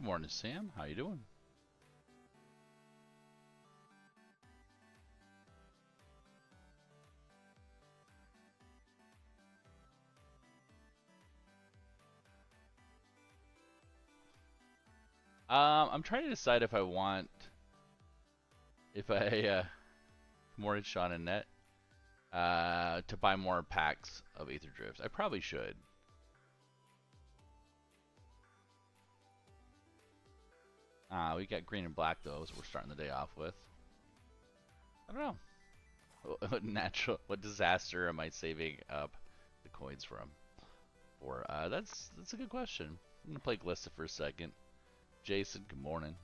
morning, Sam. How you doing? I'm trying to decide if I want if I morning Sean and Net to buy more packs of Aether Drifts. I probably should. We got green and black though, so we're starting the day off with. I don't know. What disaster am I saving up the coins from? Or that's a good question. I'm gonna play Glissa for a second. Jason, good morning.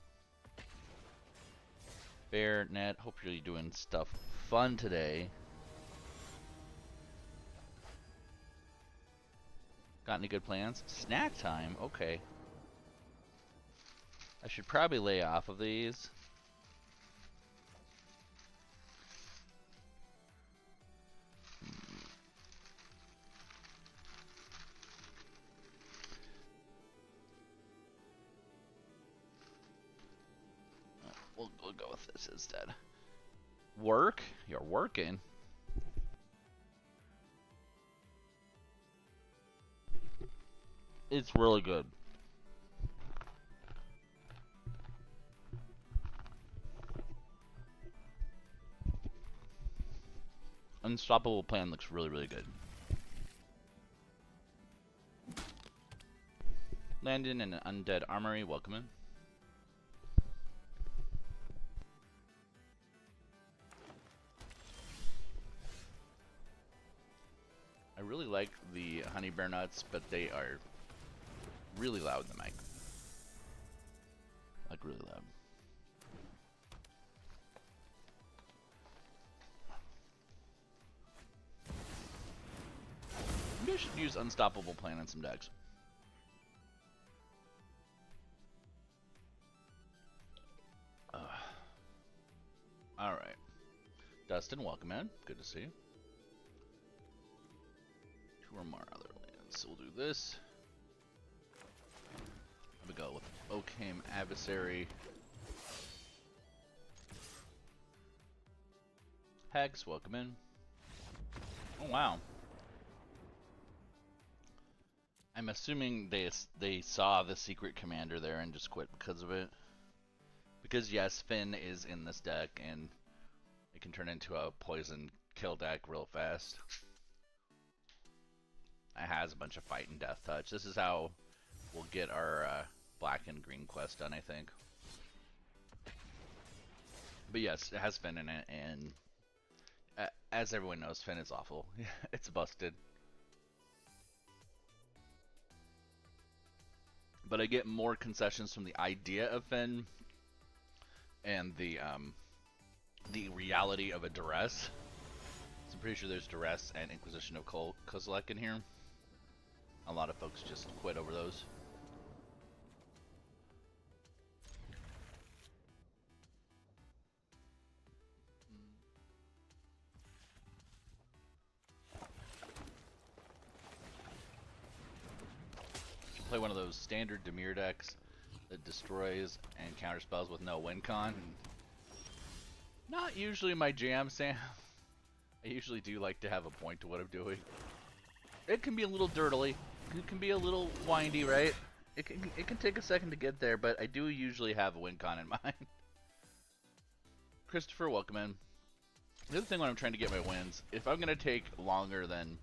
Bear, Net, hope you're doing stuff fun today. Got any good plans? Snack time? Okay. I should probably lay off of these. We'll go with this instead. Work? You're working? It's really good. Unstoppable plan looks really, really good. Landon in an undead armory, welcome in. I really like the honey bear nuts, but they are really loud in the mic. Like really loud. Maybe I should use Unstoppable Plan in some decks. Alright. Dustin, welcome in. Good to see you. 2 or more other lands. So we'll do this. We go with Oakham Adversary. Hex, welcome in. Oh wow. I'm assuming they saw the secret commander there and just quit because of it. Because yes, Finn is in this deck and it can turn into a poison kill deck real fast. It has a bunch of fight and death touch. This is how we'll get our black and green quest done, I think. But yes, it has Finn in it, and as everyone knows, Finn is awful. It's busted. But I get more concessions from the idea of Finn and the reality of a duress. So I'm pretty sure there's duress and Inquisition of Kozilek in here. A lot of folks just quit over those. Play one of those standard Dimir decks that destroys and counter spells with no win con. Not usually my jam, Sam. I usually do like to have a point to what I'm doing. It can be a little dirtily. It can be a little windy, right? It can take a second to get there, but I do usually have a win con in mind. Christopher, welcome in. The other thing when I'm trying to get my wins, if I'm going to take longer than...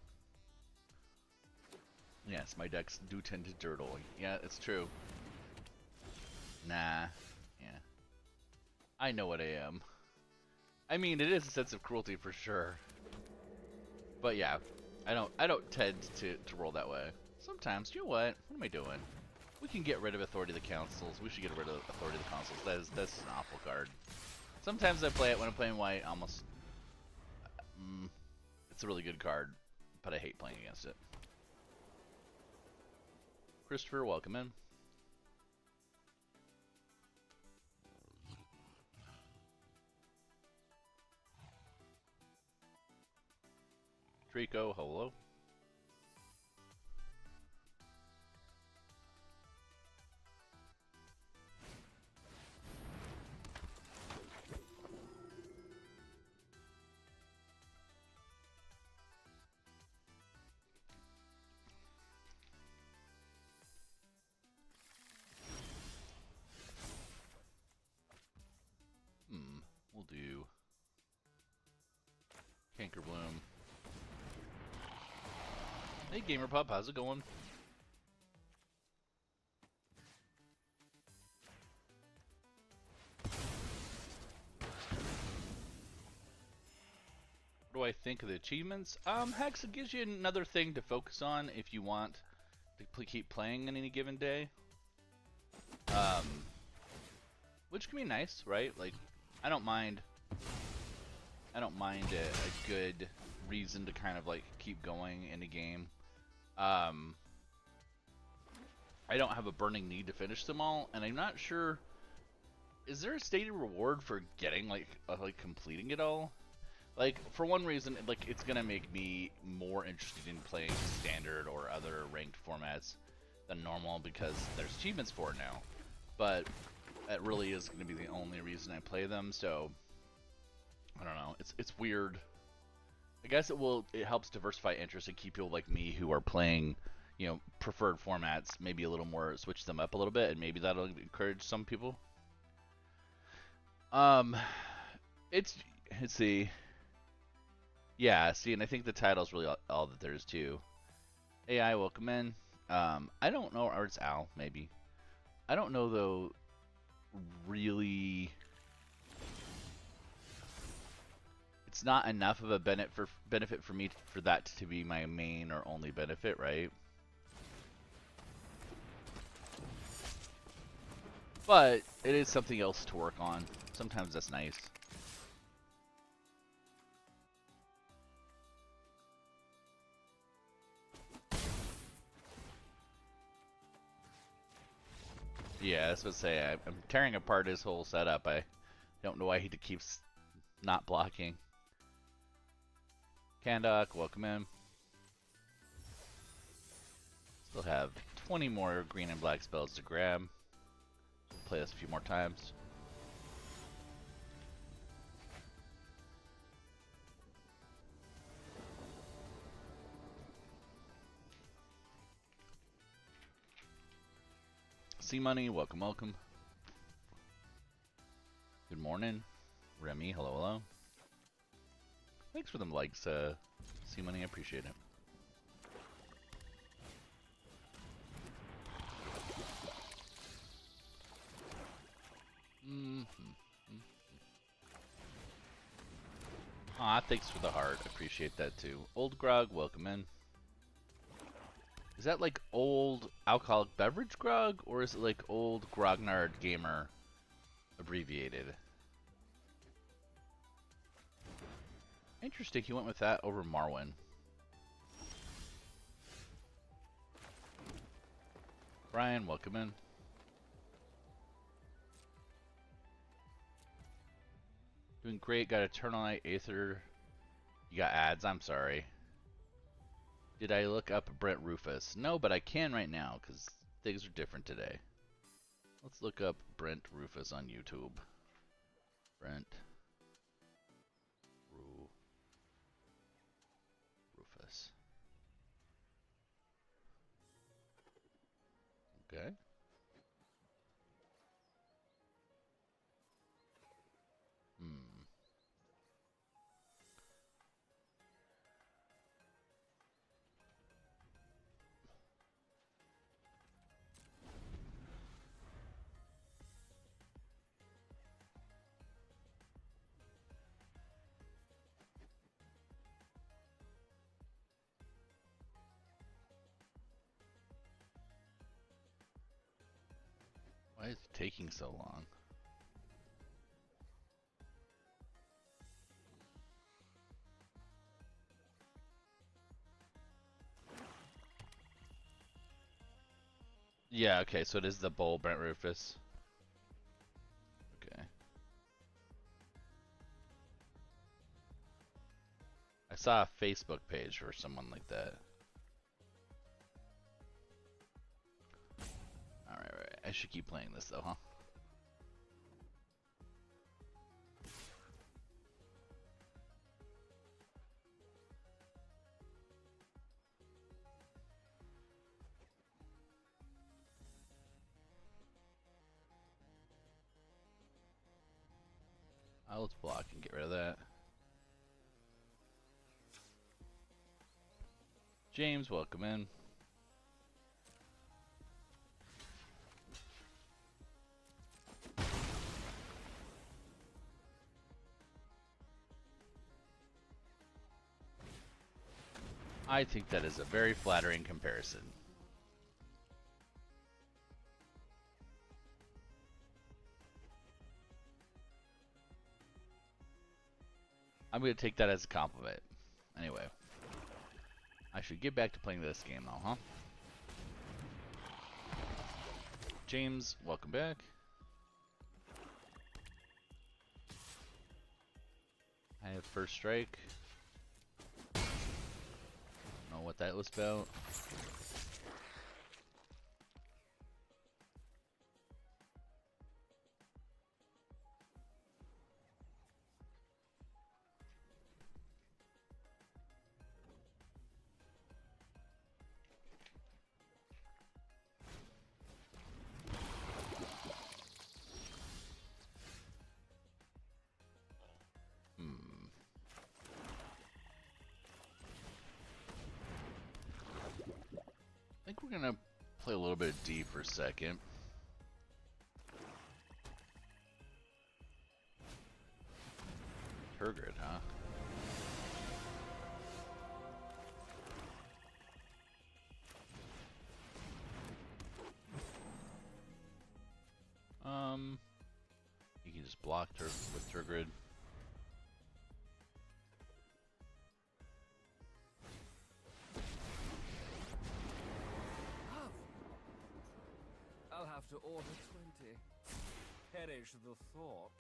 Yes, my decks do tend to dirtle. Yeah, it's true. Nah. Yeah. I know what I am. I mean, it is a sense of cruelty for sure. But yeah, I don't tend to roll that way. Sometimes, you know what? What am I doing? We can get rid of Authority of the Councils. We should get rid of Authority of the Councils. That's an awful card. Sometimes I play it when I'm playing white. Almost, it's a really good card, but I hate playing against it. Christopher, welcome in. Trico, hello. Anchor Bloom. Hey Gamer Pup, how's it going? What do I think of the achievements? Hex, it gives you another thing to focus on if you want to keep playing on any given day. Which can be nice, right? Like, I don't mind a good reason to kind of like keep going in a game. I don't have a burning need to finish them all, and I'm not sure. Is there a stated reward for getting like completing it all? Like, for one reason, like, it's gonna make me more interested in playing standard or other ranked formats than normal because there's achievements for it now. But that really is gonna be the only reason I play them, so I don't know. It's weird. I guess it helps diversify interest and keep people like me who are playing, you know, preferred formats, maybe a little more, switch them up a little bit, and maybe that'll encourage some people. Let's see. Yeah, see, and I think the title's really all that there is too. AI, welcome in. I don't know, or it's Al, maybe. I don't know, though, really. It's not enough of a benefit for me for that to be my main or only benefit, right? But it is something else to work on. Sometimes that's nice. Yeah, I was going to say, I'm tearing apart his whole setup. I don't know why he keeps not blocking. Kandok, welcome in. Still have 20 more green and black spells to grab. Play this a few more times. C-Money, welcome, welcome. Good morning. Remy, hello, hello. Thanks for them likes, C-Money, I appreciate it. Aw, thanks for the heart. Appreciate that too. Old Grog, welcome in. Is that like old alcoholic beverage grog, or is it like old Grognard gamer abbreviated? Interesting, he went with that over Marwin. Brian, welcome in. Doing great, got Eternal Night Aether. You got ads, I'm sorry. Did I look up Brent Rufus? No, but I can right now, because things are different today. Let's look up Brent Rufus on YouTube. Brent Rufus. Okay. Why is it taking so long? Yeah, okay, so it is the bowl, Brent Rufus. Okay. I saw a Facebook page for someone like that. Alright, right. I should keep playing this though, huh? Let's block and get rid of that. James, welcome in. I think that is a very flattering comparison. I'm going to take that as a compliment. Anyway. I should get back to playing this game though, huh? James, welcome back. I have first strike. Don't know what that was about. I think we're gonna play a little bit of D for a second. Turgid, huh? You can just block with Turgid. I'll have to order 20. Perish the thought.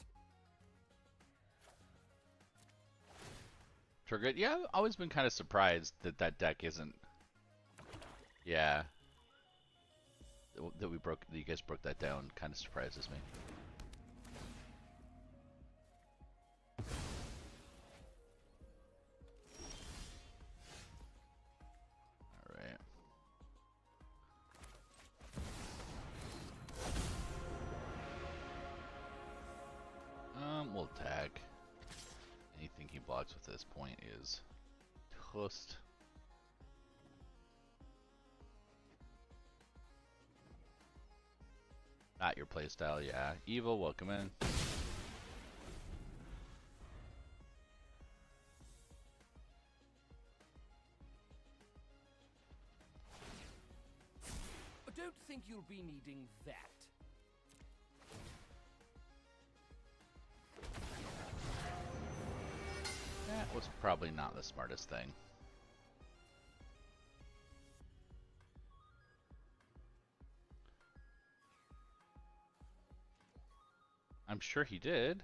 Turgid, yeah, I've always been kind of surprised that that deck isn't. Yeah. That you guys broke that down kind of surprises me. We'll attack. Anything he blocks with this point is toast. Not your playstyle, yeah. Evil, welcome in. I don't think you'll be needing that. That was probably not the smartest thing. I'm sure he did.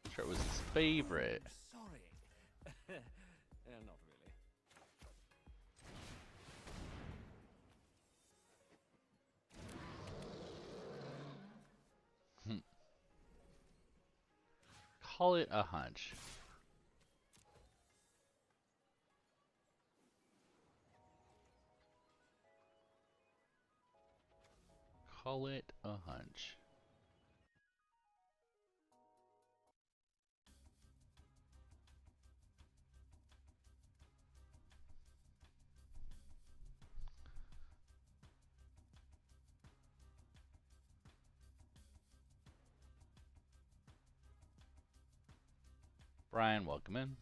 I'm sure it was his favorite. Sorry. Not really. Call it a hunch. Call it a hunch. Brian, welcome in.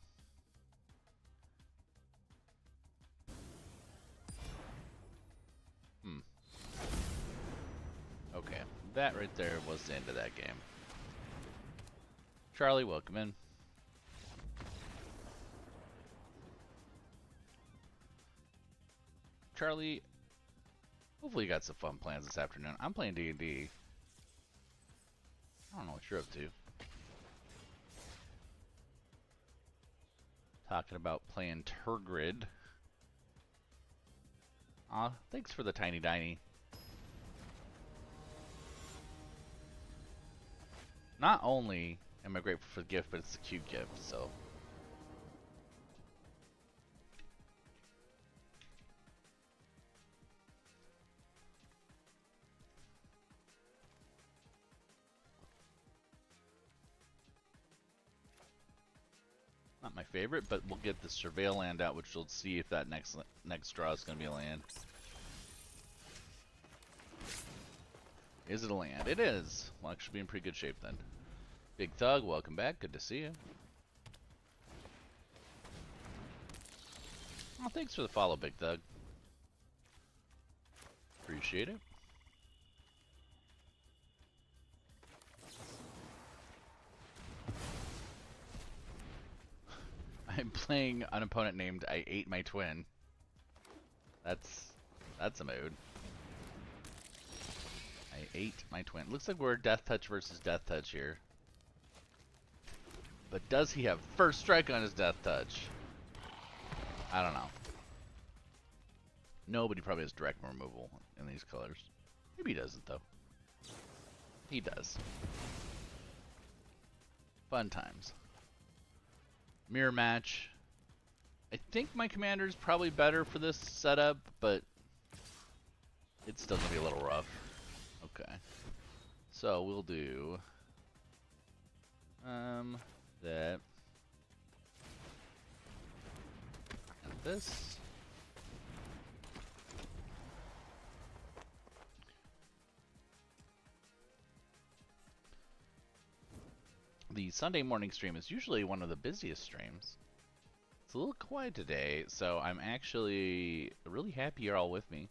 Okay, that right there was the end of that game. Charlie, welcome in. Charlie, hopefully you got some fun plans this afternoon. I'm playing D&D. I don't know what you're up to. Talking about playing Turgid. Aw, thanks for the tiny diny. Not only am I grateful for the gift, but it's a cute gift, so. Not my favorite, but we'll get the Surveil land out, which we'll see if that next draw is going to be a land. Is it a land? It is. We'll actually be in pretty good shape then. Big Thug, welcome back. Good to see you. Oh, thanks for the follow, Big Thug. Appreciate it. I'm playing an opponent named I Ate My Twin. That's a mood. I ate my twin. Looks like we're Death Touch versus Death Touch here. But does he have first strike on his Death Touch? I don't know. Nobody probably has direct removal in these colors. Maybe he doesn't though. He does. Fun times. Mirror match. I think my commander is probably better for this setup, but it's still gonna be a little rough. Okay. So we'll do that and this. The Sunday morning stream is usually one of the busiest streams. It's a little quiet today, so I'm actually really happy you're all with me.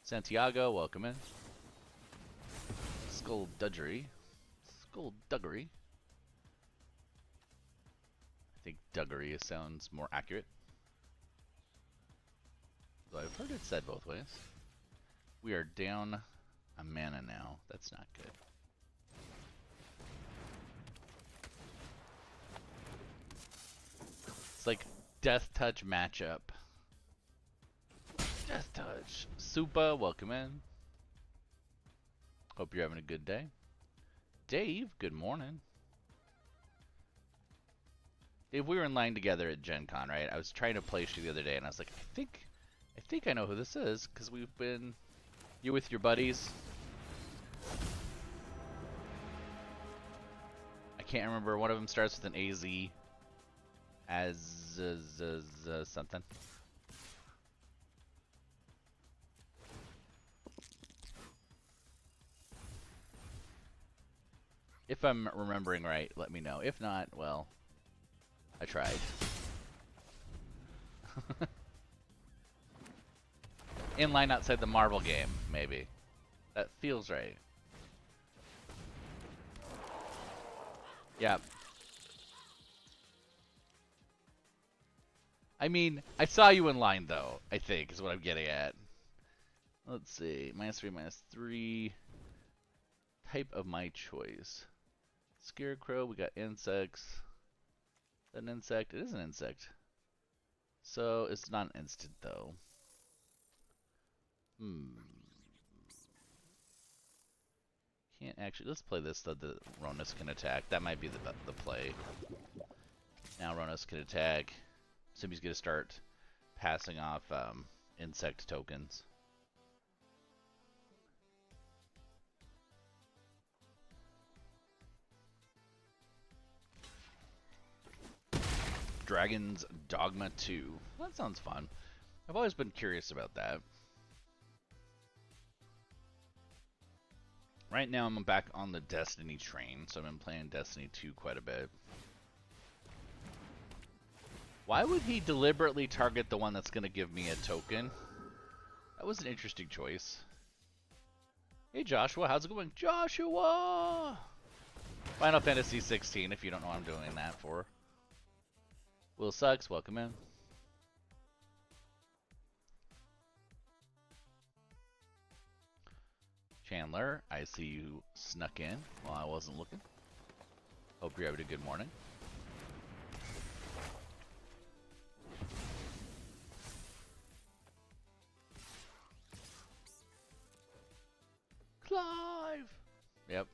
Santiago, welcome in. Skullduggery. Skullduggery. I think duggery sounds more accurate. Though I've heard it said both ways. We are down a mana now. That's not good. It's like Death Touch matchup. Death Touch. Supa, welcome in. Hope you're having a good day. Dave, good morning. Dave, we were in line together at Gen Con, right? I was trying to place you the other day, and I was like, I think I know who this is, because we've been... You with your buddies? I can't remember. One of them starts with an AZ. Something. If I'm remembering right, let me know. If not, well, I tried. In line outside the Marvel game, maybe. That feels right. Yeah. I mean, I saw you in line, though, I think, is what I'm getting at. Let's see. -3, -3. Type of my choice. Scarecrow, we got insects. Is that an insect? It is an insect. So, it's not an instant, though. Can't actually... Let's play this so the Ronus can attack. That might be the play. Now Ronus can attack. Simbi's gonna start passing off insect tokens. Dragon's Dogma 2. Well, that sounds fun. I've always been curious about that. Right now I'm back on the Destiny train, so I've been playing Destiny 2 quite a bit. Why would he deliberately target the one that's going to give me a token? That was an interesting choice. Hey Joshua, how's it going? Joshua! Final Fantasy 16, if you don't know what I'm doing that for. Will Sucks, welcome in. Chandler, I see you snuck in while I wasn't looking. Hope you're having a good morning. Clive! Yep.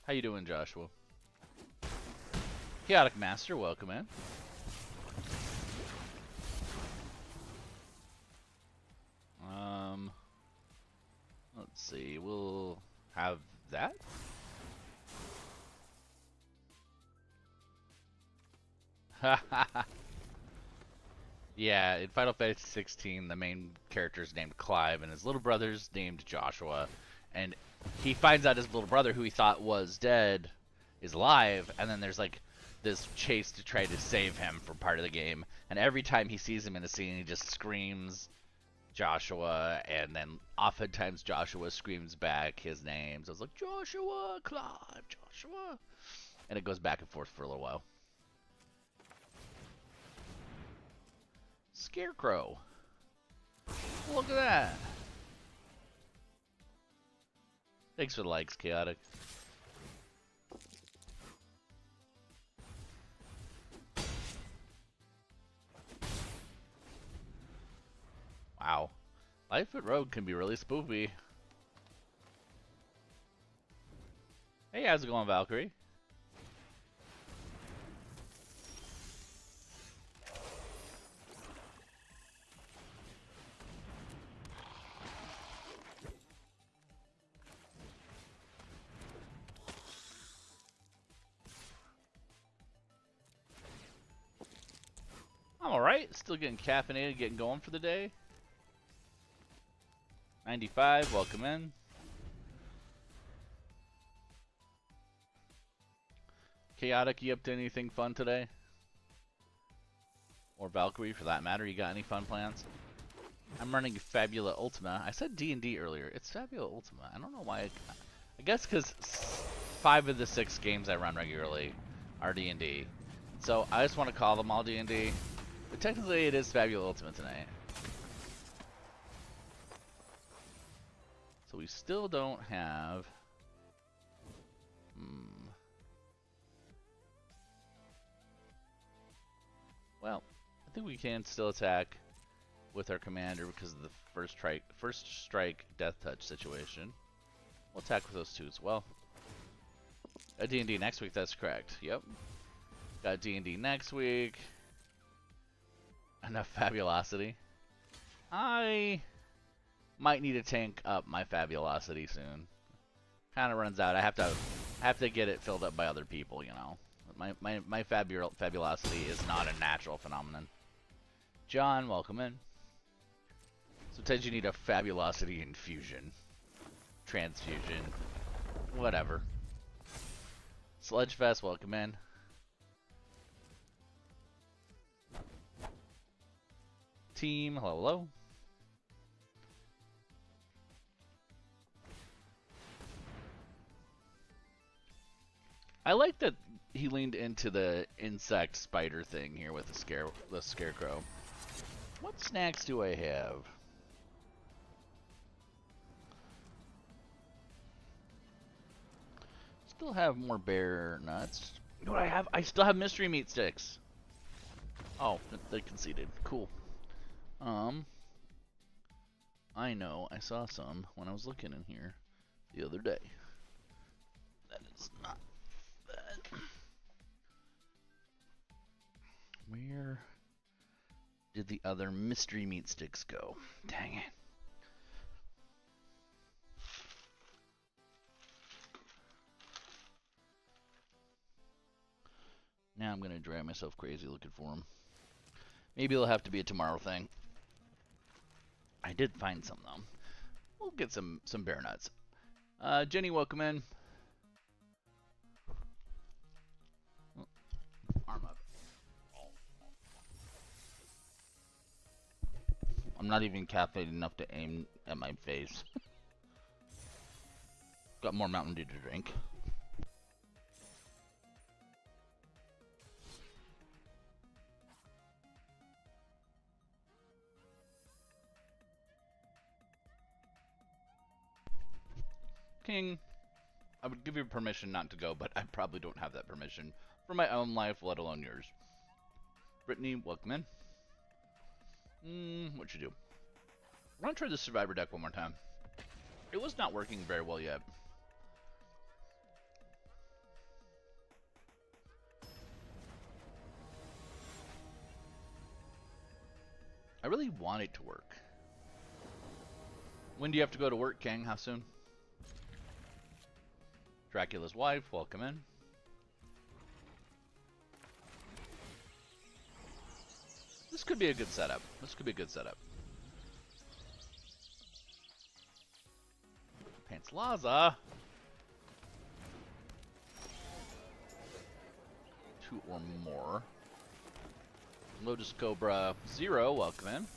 How you doing, Joshua? Chaotic Master, welcome in. Let's see, we'll have that. Yeah, in Final Fantasy 16, the main character's named Clive, and his little brother's named Joshua. And he finds out his little brother, who he thought was dead, is alive, and then there's like this chase to try to save him for part of the game. And every time he sees him in the scene, he just screams Joshua, and then oftentimes Joshua screams back his name. So it's like, Joshua, Clive, Joshua. And it goes back and forth for a little while. Scarecrow. Look at that. Thanks for the likes, Chaotic. Wow. Life at Rogue can be really spoopy. Hey, how's it going, Valkyrie? I'm alright. Still getting caffeinated, getting going for the day. 95, welcome in. Chaotic, you up to anything fun today? Or Valkyrie, for that matter, you got any fun plans? I'm running Fabula Ultima. I said D&D earlier. It's Fabula Ultima. I don't know why. I guess because 5 of the 6 games I run regularly are D&D. So I just want to call them all D&D. But technically it is Fabula Ultima tonight. So we still don't have... Well, I think we can still attack with our commander because of the first strike death touch situation. We'll attack with those 2 as well. Got D&D next week, that's correct. Yep. Got D&D next week. Enough fabulosity. I might need to tank up my fabulosity soon. Kind of runs out. I have to get it filled up by other people, you know. My fabulosity is not a natural phenomenon. John, welcome in. Sometimes you need a fabulosity infusion. Transfusion. Whatever. Sledgefest, welcome in. Team, hello, hello. I like that he leaned into the insect spider thing here with the scarecrow. What snacks do I have? Still have more bear nuts. You know what I have? I still have mystery meat sticks. Oh, they conceded. Cool. I know I saw some when I was looking in here the other day. That is not that. Where did the other mystery meat sticks go? Dang it. Now I'm gonna drive myself crazy looking for them. Maybe it'll have to be a tomorrow thing. I did find some though. We'll get some bear nuts. Jenny, welcome in. Arm up. I'm not even caffeinated enough to aim at my face. Got more Mountain Dew to drink. King, I would give you permission not to go, but I probably don't have that permission for my own life, let alone yours. Brittany, welcome in. What'd you do? I'm gonna try the Survivor deck one more time. It was not working very well yet. I really want it to work. When do you have to go to work, King? How soon? Dracula's wife, welcome in. This could be a good setup. This could be a good setup. Pants Laza. 2 or more. Lotus Cobra 0, welcome in.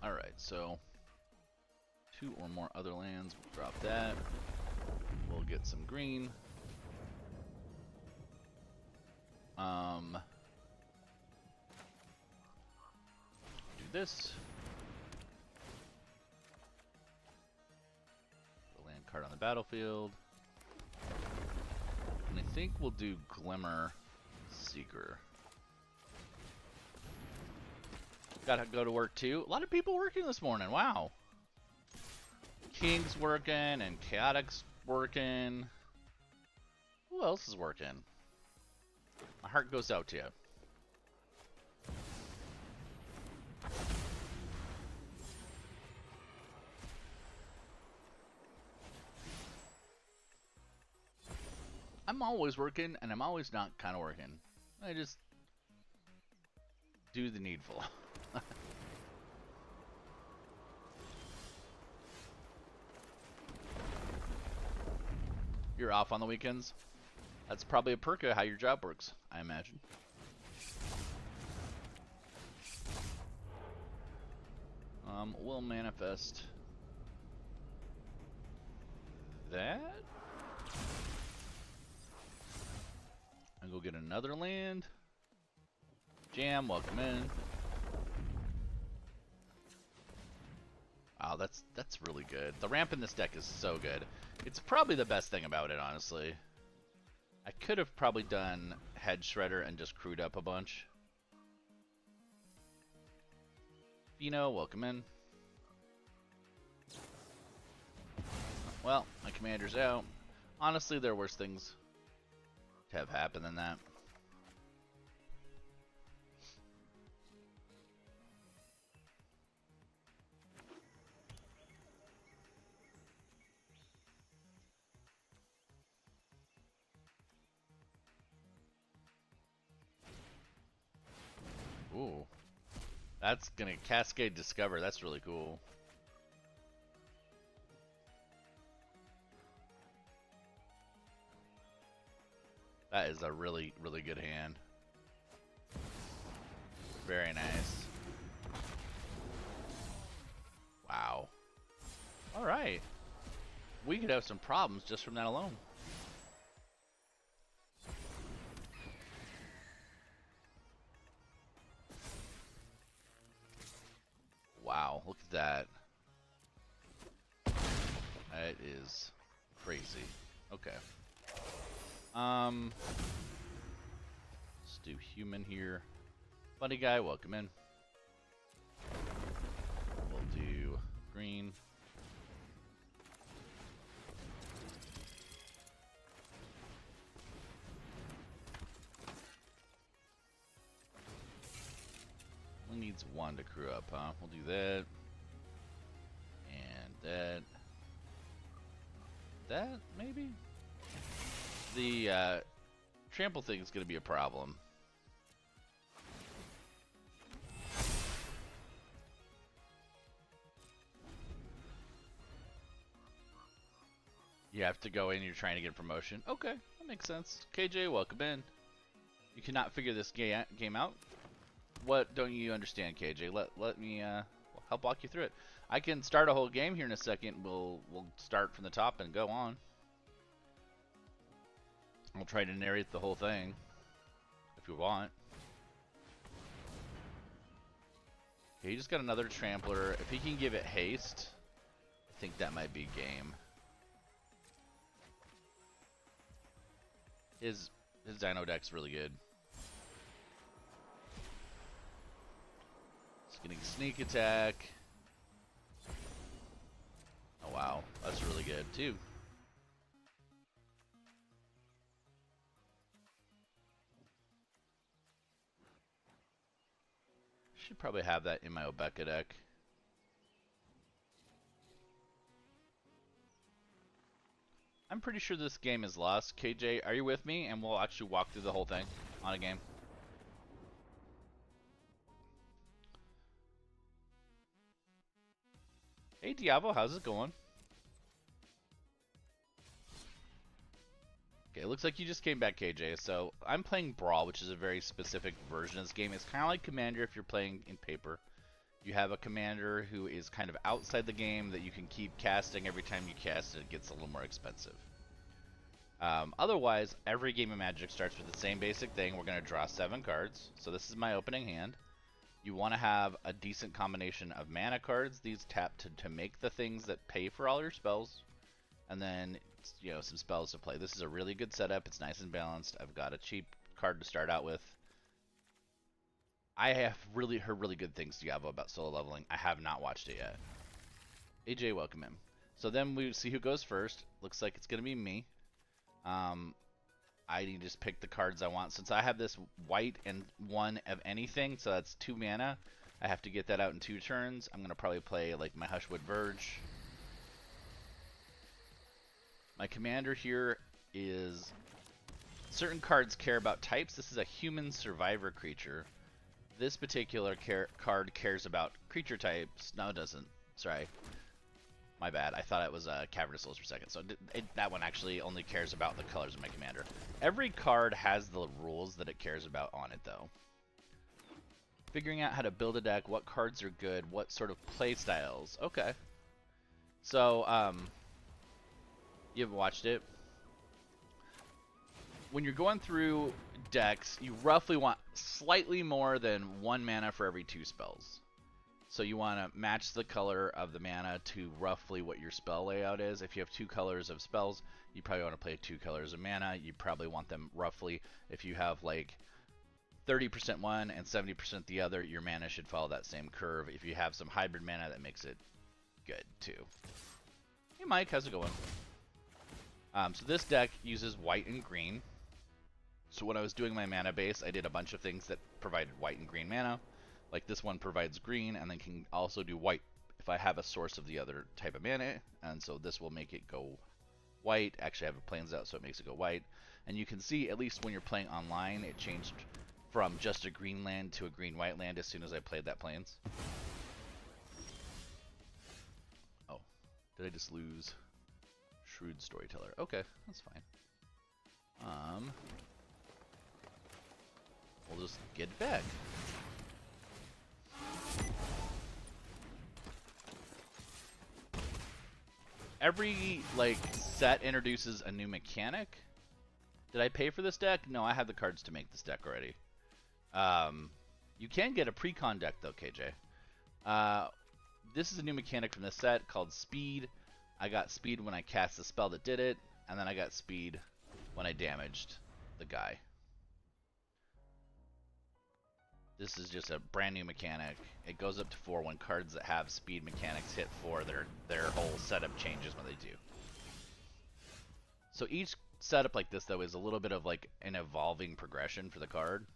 Alright, so 2 or more other lands, we'll drop that. We'll get some green. Do this. Put a land card on the battlefield. And I think we'll do Glimmer Seeker. Gotta go to work too. A lot of people working this morning. Wow. King's working and Chaotic's working. Who else is working? My heart goes out to you. I'm always working, and I'm always not kind of working. I just do the needful. You're off on the weekends? That's probably a perk of how your job works, I imagine. We'll manifest that. And go get another land. Jam, welcome in. Wow, that's really good. The ramp in this deck is so good. It's probably the best thing about it, honestly. I could have probably done Head Shredder and just crewed up a bunch. Fino, welcome in. Well, my commander's out. Honestly, there are worse things to have happen than that. Ooh. That's gonna Cascade Discover. That's really cool. That is a really, really good hand. Very nice. Wow. Alright. We could have some problems just from that alone. Wow, look at that. That is crazy. Okay. Let's do human here. Buddy guy, welcome in. We'll do green. Only needs 1 to crew up, huh? We'll do that. And that. That, maybe? The trample thing is going to be a problem. You have to go in, you're trying to get a promotion. Okay, that makes sense. KJ, welcome in. You cannot figure this game out? What don't you understand, KJ? Let me help walk you through it. I can start a whole game here in a second. We'll start from the top and go on. I'll try to narrate the whole thing if you want. Okay, he just got another trampler. If he can give it haste, I think that might be game. His dino deck's really good. He's getting sneak attack. Oh wow, that's really good too. should probably have that in my Obeka deck. I'm pretty sure this game is lost. KJ, are you with me? And we'll actually walk through the whole thing on a game. Hey Diablo, how's it going? Okay, it looks like you just came back, KJ. So I'm playing Brawl, which is a very specific version of this game. It's kind of like Commander if you're playing in paper. You have a commander who is kind of outside the game that you can keep casting. Every time you cast it, it gets a little more expensive. Otherwise, every game of Magic starts with the same basic thing. We're going to draw 7 cards. So this is my opening hand. You want to have a decent combination of mana cards. These tap to make the things that pay for all your spells. And then, you know, some spells to play. This is a really good setup. It's nice and balanced. I've got a cheap card to start out with. I have heard really good things, Diablo, about solo leveling. I have not watched it yet. AJ, welcome in. So then we see who goes first. Looks like it's going to be me. I need to just pick the cards I want. Since I have this white and 1 of anything, so that's 2 mana, I have to get that out in 2 turns. I'm going to probably play like my Hushwood Verge. My commander here is... Certain cards care about types. This is a human survivor creature. This particular card cares about creature types. No, it doesn't. Sorry. My bad. I thought it was Cavernous Souls for a second. So that one actually only cares about the colors of my commander. Every card has the rules that it cares about on it, though. Figuring out how to build a deck, what cards are good, what sort of play styles. Okay. So, you've watched it. When you're going through decks, you roughly want slightly more than 1 mana for every 2 spells. So you want to match the color of the mana to roughly what your spell layout is. If you have 2 colors of spells, you probably want to play 2 colors of mana. You probably want them roughly. If you have like 30% one and 70% the other, your mana should follow that same curve. If you have some hybrid mana, that makes it good too. Hey Mike, how's it going? So this deck uses white and green. So when I was doing my mana base, I did a bunch of things that provided white and green mana. Like this one provides green and then can also do white if I have a source of the other type of mana. And so this will make it go white. Actually, I have a plains out, so it makes it go white. And you can see, at least when you're playing online, it changed from just a green land to a green-white land as soon as I played that plains. Oh, did I just lose Shrewd Storyteller? Okay, that's fine. We'll just get back. Every, like, set introduces a new mechanic. Did I pay for this deck? No, I have the cards to make this deck already. You can get a pre-con deck, though, KJ. This is a new mechanic from this set called Speed. I got Speed when I cast the spell that did it, and then I got Speed when I damaged the guy. This is just a brand new mechanic. It goes up to 4 when cards that have speed mechanics hit 4. Their whole setup changes when they do. So each setup like this, though, is a little bit of like an evolving progression for the card.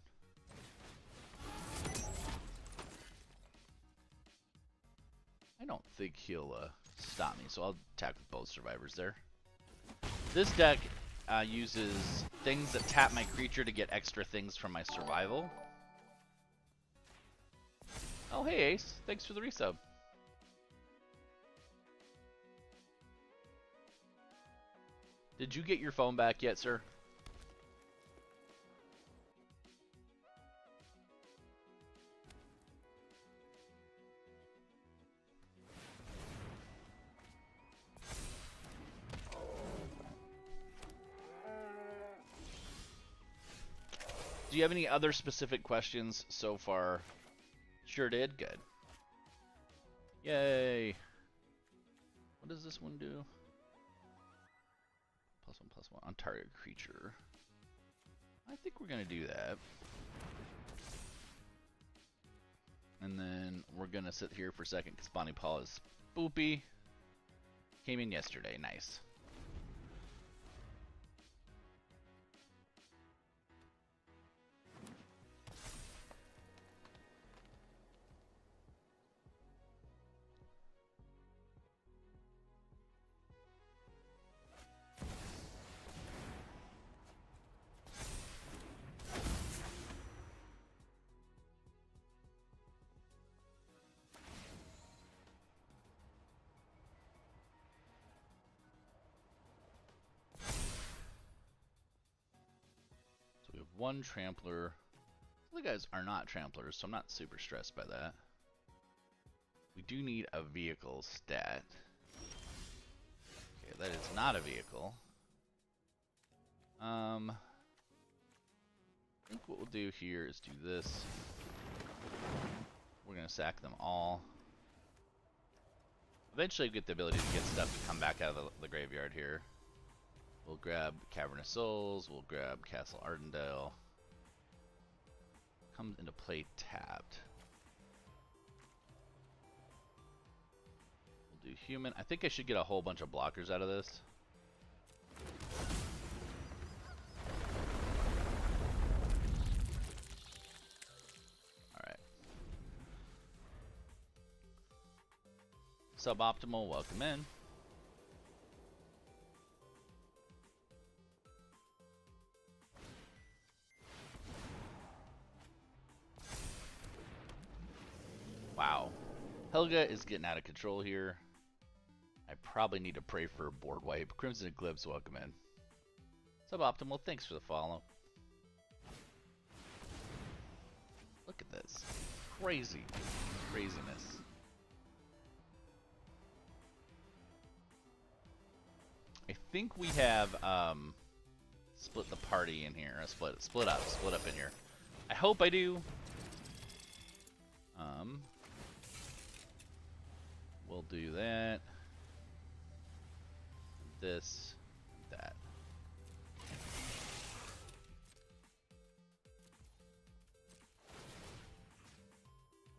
I don't think he'll stop me, so I'll attack with both survivors there. This deck uses things that tap my creature to get extra things from my survival. Oh, hey Ace. Thanks for the resub. Did you get your phone back yet, sir? Do you have any other specific questions so far? Sure did. Good. Yay. What does this one do? +1/+1 on target creature. I think we're going to do that. And then we're going to sit here for a second because Bonnie Paul is spoopy. Came in yesterday. Nice. 1 trampler. The guys are not tramplers, so I'm not super stressed by that. We do need a vehicle stat. Okay, that is not a vehicle. I think what we'll do here is do this. We're gonna sack them all. Eventually get the ability to get stuff to come back out of the graveyard here. We'll grab Cavernous Souls, we'll grab Castle Ardendale. Comes into play tapped. We'll do human. I think I should get a whole bunch of blockers out of this. Alright. Suboptimal, welcome in. Wow. Helga is getting out of control here. I probably need to pray for a board wipe. Crimson Eclipse, welcome in. Suboptimal, thanks for the follow. Look at this. Crazy. Craziness. I think we have split the party in here. Split up in here. I hope I do. We'll do that. This, that.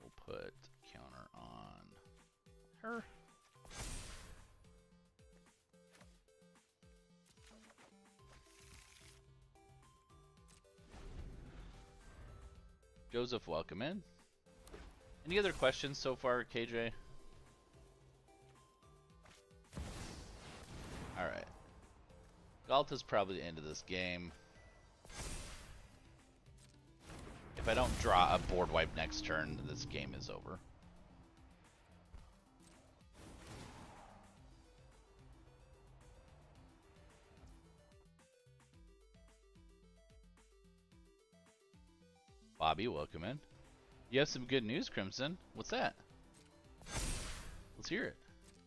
We'll put counter on her. Joseph, welcome in. Any other questions so far, KJ? Alright. Galta's probably the end of this game. If I don't draw a board wipe next turn, this game is over. Bobby, welcome in. You have some good news, Crimson. What's that? Let's hear it.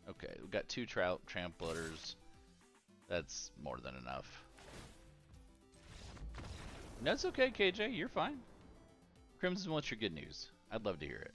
Okay, we've got 2 tramplers. That's more than enough. That's okay, KJ. You're fine. Crimson, what's your good news? I'd love to hear it.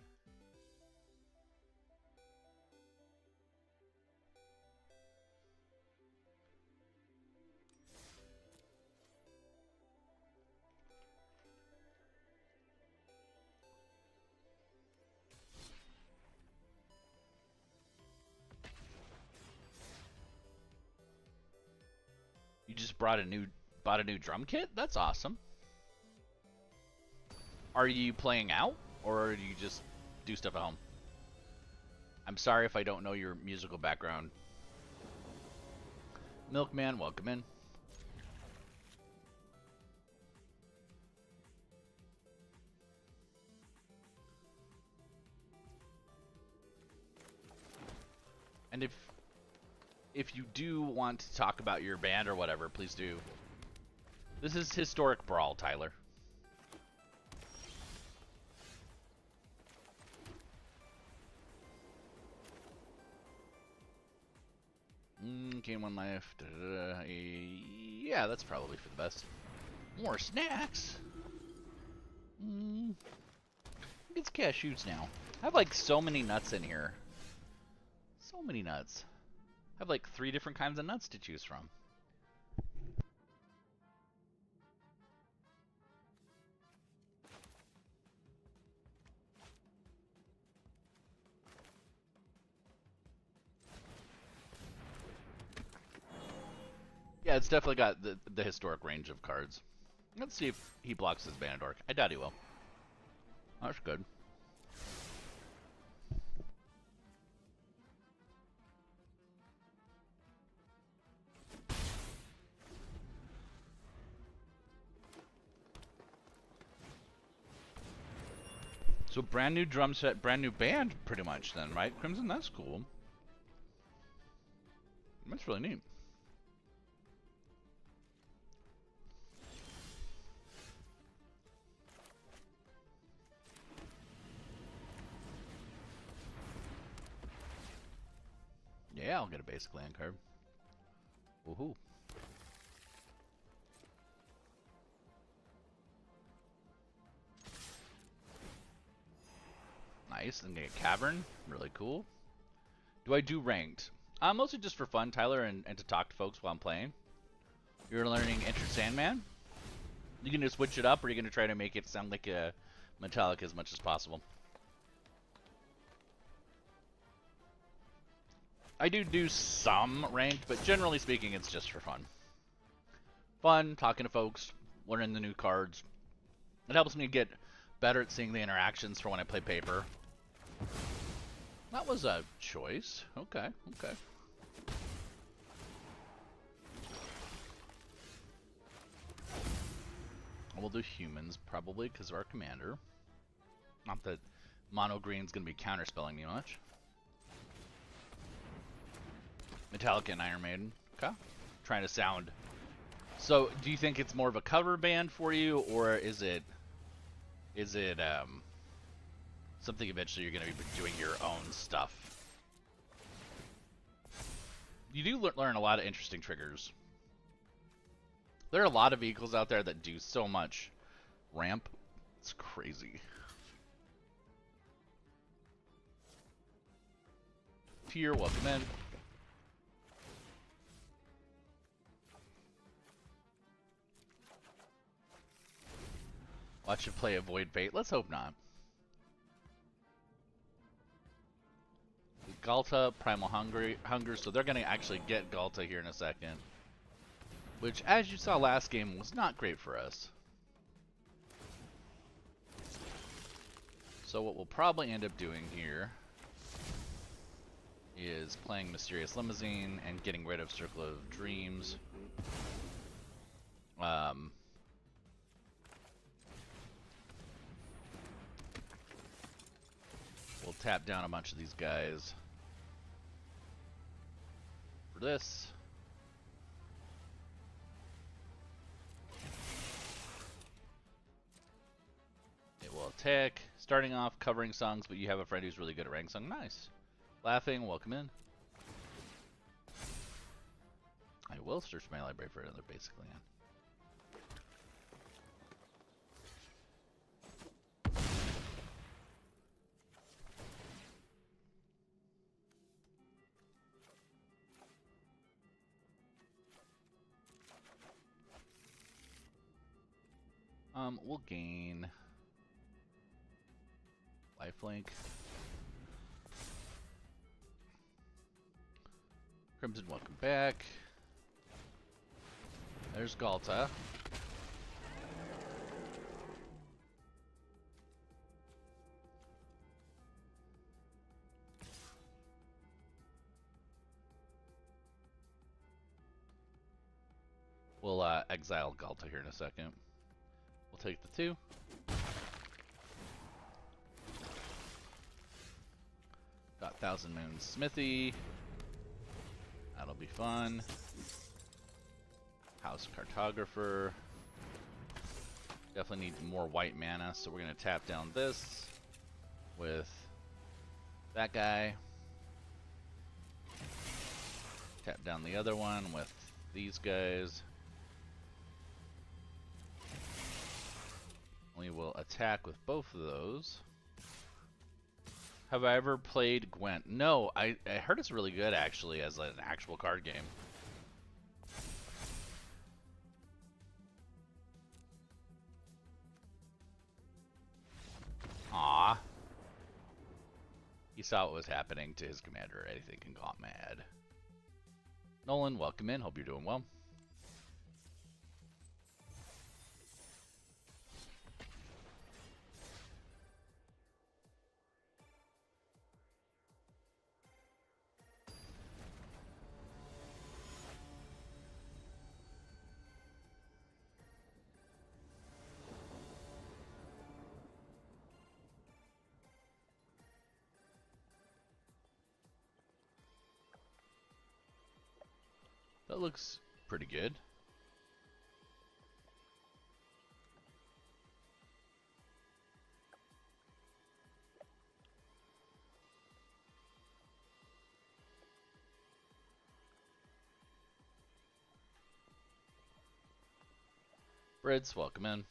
You just bought a new drum kit? That's awesome. Are you playing out, or do you just do stuff at home? I'm sorry if I don't know your musical background. Milkman, welcome in. And if you do want to talk about your band or whatever, please do. This is Historic Brawl, Tyler. Gain 1 life. Yeah, that's probably for the best. More snacks. It's cashews now. I have like so many nuts in here. So many nuts. I have like 3 different kinds of nuts to choose from. Yeah, it's definitely got the historic range of cards. Let's see if he blocks his Bandork. I doubt he will. That's good. So brand new drum set, brand new band, pretty much then, right? Crimson, that's cool. That's really neat. Yeah, I'll get a basic land card. Woohoo. Nice, and get a Cavern. Really cool. Do I do ranked? Mostly just for fun, Tyler, and to talk to folks while I'm playing. You're learning Enter Sandman? You gonna switch it up, or are you gonna try to make it sound like a Metallica as much as possible? I do some ranked, but generally speaking, it's just for fun. Fun, talking to folks, learning the new cards. It helps me get better at seeing the interactions for when I play paper. That was a choice. Okay, okay. We'll do humans, probably, because of our commander. Not that mono green's going to be counterspelling me much. Metallica and Iron Maiden. Okay. Trying to sound. So, do you think it's more of a cover band for you, or is it something eventually you're going to be doing your own stuff? You do learn a lot of interesting triggers. There are a lot of vehicles out there that do so much ramp. It's crazy. Tier, welcome in. Watch you play Avoid Fate. Let's hope not. Galta, Primal Hunger, so they're going to actually get Galta here in a second. Which, as you saw last game, was not great for us. So what we'll probably end up doing here is playing Mysterious Limousine and getting rid of Circle of Dreams. We'll tap down a bunch of these guys for this. It will attack, starting off covering songs, but you have a friend who's really good at rank song. Nice. Laughing, welcome in. I will search my library for another basic land. We'll gain lifelink. Crimson, welcome back. There's Galta. We'll exile Galta here in a second. We'll take the 2. Got Thousand Moons Smithy. That'll be fun. House Cartographer. Definitely need more white mana, so we're going to tap down this with that guy. Tap down the other one with these guys. We will attack with both of those. Have I ever played Gwent? No, I heard it's really good actually as an actual card game. Aw. He saw what was happening to his commander, I think, and got mad. Nolan, welcome in. Hope you're doing well. That looks pretty good. Brits, welcome in.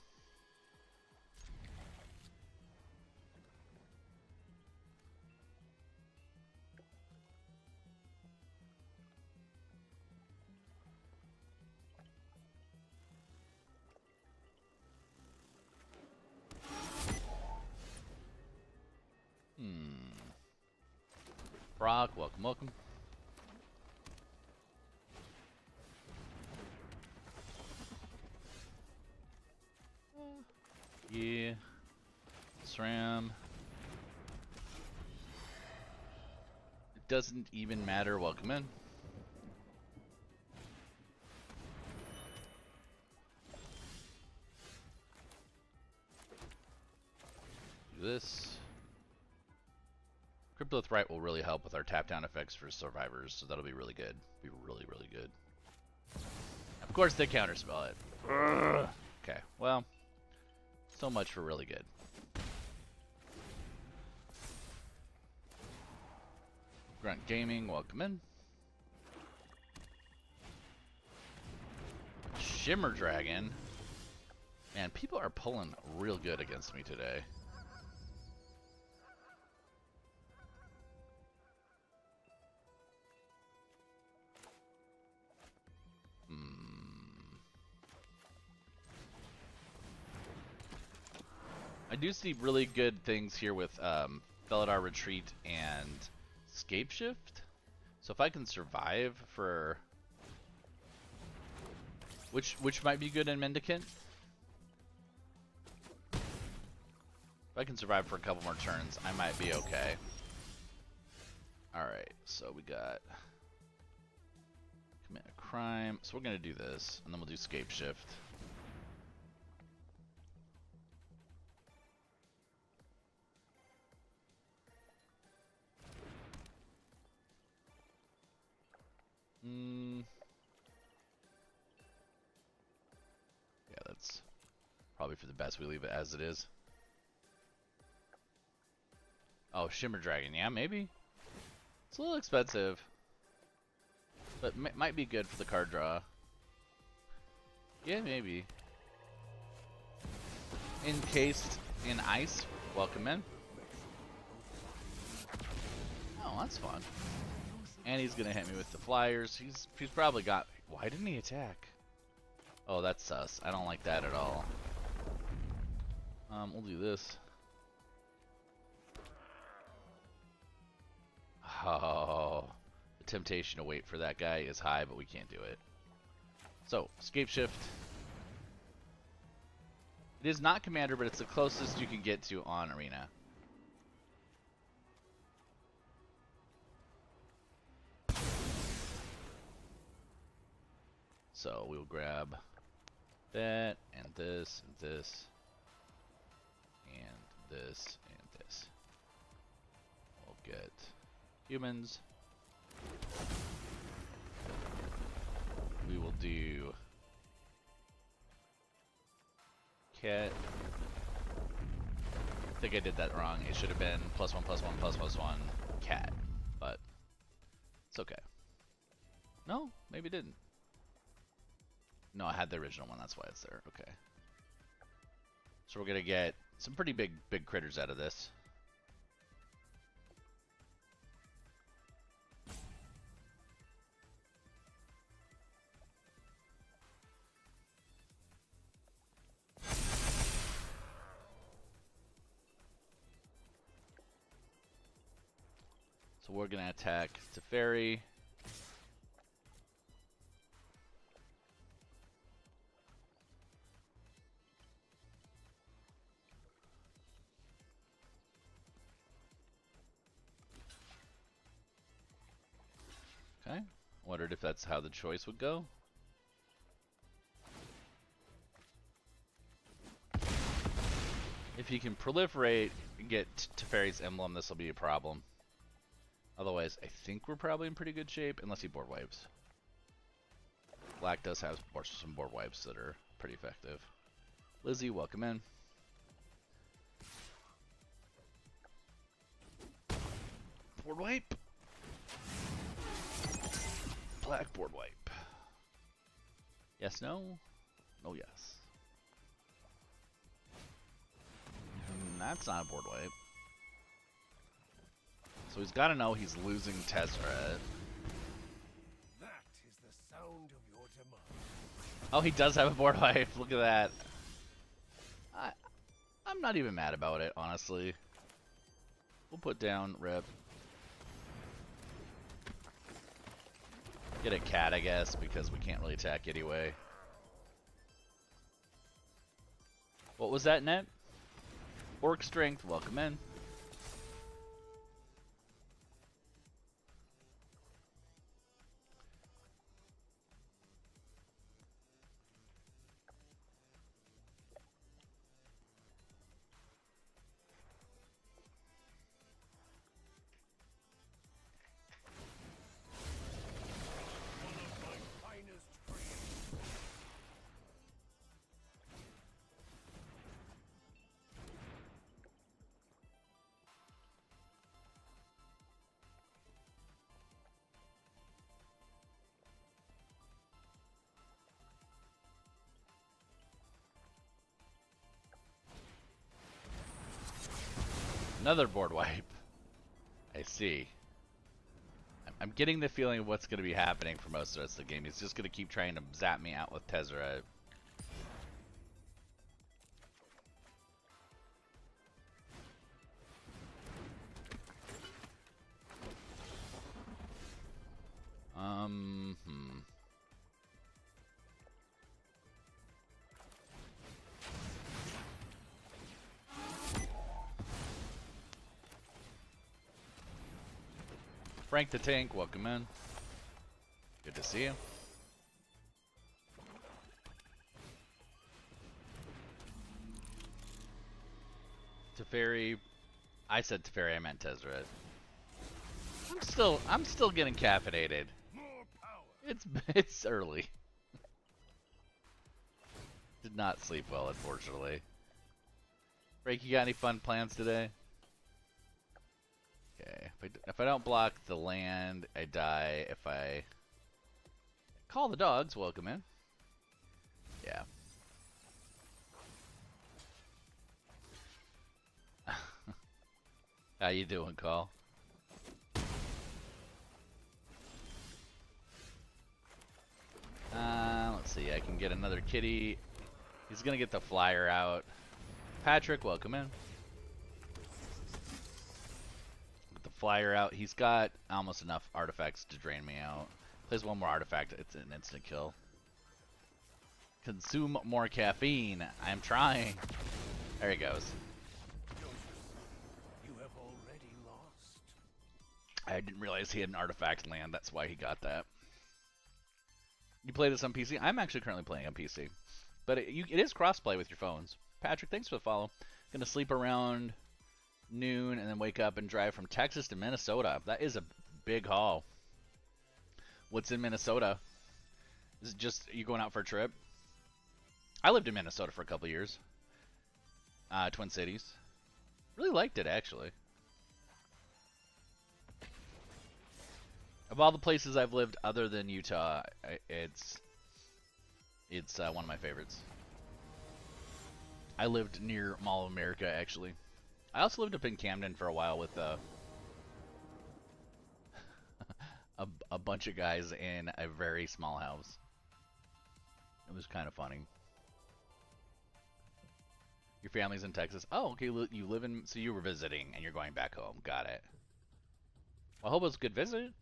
Brock, welcome, welcome. Yeah. SRAM. It doesn't even matter. Welcome in. Do this. Crypto Threat will really help with our tap down effects for survivors, so that'll be really good. Be really, really good. Of course, they counterspell it. Ugh. Okay, well, so much for really good. Grunt Gaming, welcome in. Shimmer Dragon. Man, people are pulling real good against me today. I do see really good things here with Felidar Retreat and Scape Shift. So if I can survive for... Which might be good in Mendicant. If I can survive for a couple more turns, I might be okay. Alright, so we got... Commit a crime. So we're going to do this, and then we'll do Scape Shift. Yeah, that's probably for the best. We leave it as it is. Oh, Shimmer Dragon. Yeah, maybe. It's a little expensive. But might be good for the card draw. Yeah, maybe. Encased in ice. Welcome in. Oh, that's fun. And he's gonna hit me with the flyers. He's probably got... Why didn't he attack? Oh, that's sus. I don't like that at all. We'll do this. Oh, the temptation to wait for that guy is high, but we can't do it. So, Scape Shift. It is not Commander, but it's the closest you can get to on Arena. So we'll grab that, and this, and this, and this, and this. We'll get humans. We will do cat. I think I did that wrong. It should have been +1/+1/+1 cat, but it's okay. No, maybe it didn't. No, I had the original one, that's why it's there. Okay. So we're gonna get some pretty big critters out of this. So we're gonna attack Teferi. Okay. Wondered if that's how the choice would go. If he can proliferate and get Teferi's emblem, this will be a problem. Otherwise, I think we're probably in pretty good shape, unless he board wipes. Black does have some board wipes that are pretty effective. Lizzie, welcome in. Board wipe. Black board wipe. Yes, no? No, yes. That's not a board wipe. So he's got to know he's losing Tezzeret. That is the sound of your demand. Oh, he does have a board wipe. Look at that. I'm not even mad about it, honestly. We'll put down Rip. Get a cat, I guess, because we can't really attack anyway. What was that, Net? Orc Strength, welcome in. Another board wipe. I see. I'm getting the feeling of what's going to be happening for most of the rest of the game. He's just going to keep trying to zap me out with Tezzeret. Frank the Tank, welcome in. Good to see you. Teferi, I said Teferi, I meant Tezzeret. I'm still getting caffeinated. It's early. Did not sleep well, unfortunately. Frank, you got any fun plans today? Okay, if I don't block the land, I die. If I call the dogs, welcome in. Yeah. How you doing, Call? Let's see, I can get another kitty. He's gonna get the flyer out. Patrick, welcome in. Flyer out. He's got almost enough artifacts to drain me out. Plays one more artifact, it's an instant kill. Consume more caffeine. I'm trying. There he goes. You have already lost. I didn't realize he had an artifact land. That's why he got that. You play this on PC? I'm actually currently playing on PC. But it is crossplay with your phones. Patrick, thanks for the follow. Gonna sleep around noon and then wake up and drive from Texas to Minnesota. That is a big haul. What's in Minnesota? Is it just you going out for a trip? I lived in Minnesota for a couple years. Twin Cities. Really liked it, actually. Of all the places I've lived other than Utah, it's one of my favorites. I lived near Mall of America, actually. I also lived up in Camden for a while with a bunch of guys in a very small house. It was kind of funny. Your family's in Texas. Oh, okay. You live in... So you were visiting and you're going back home. Got it. Well, I hope it was a good visit.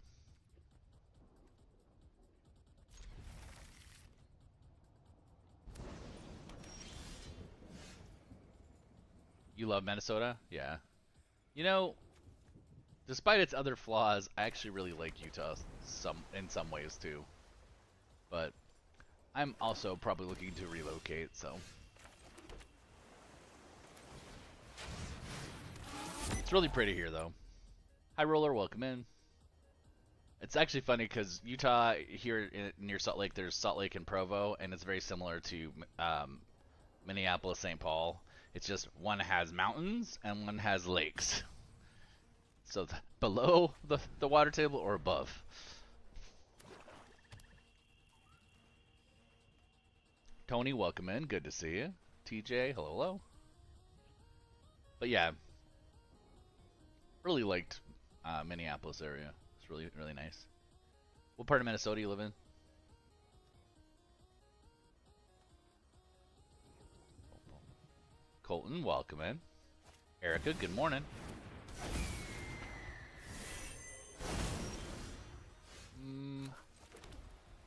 You love Minnesota? Yeah. You know, despite its other flaws, I actually really like Utah in some ways too. But I'm also probably looking to relocate, so. It's really pretty here though. Hi Roller, welcome in. It's actually funny because Utah, here near Salt Lake, there's Salt Lake and Provo, and it's very similar to Minneapolis, St. Paul. It's just one has mountains and one has lakes. So below the water table or above. Tony, welcome in. Good to see you. TJ, hello, hello. But yeah, really liked Minneapolis area. It's really, really nice. What part of Minnesota do you live in? Colton, welcome in. Erica, good morning. I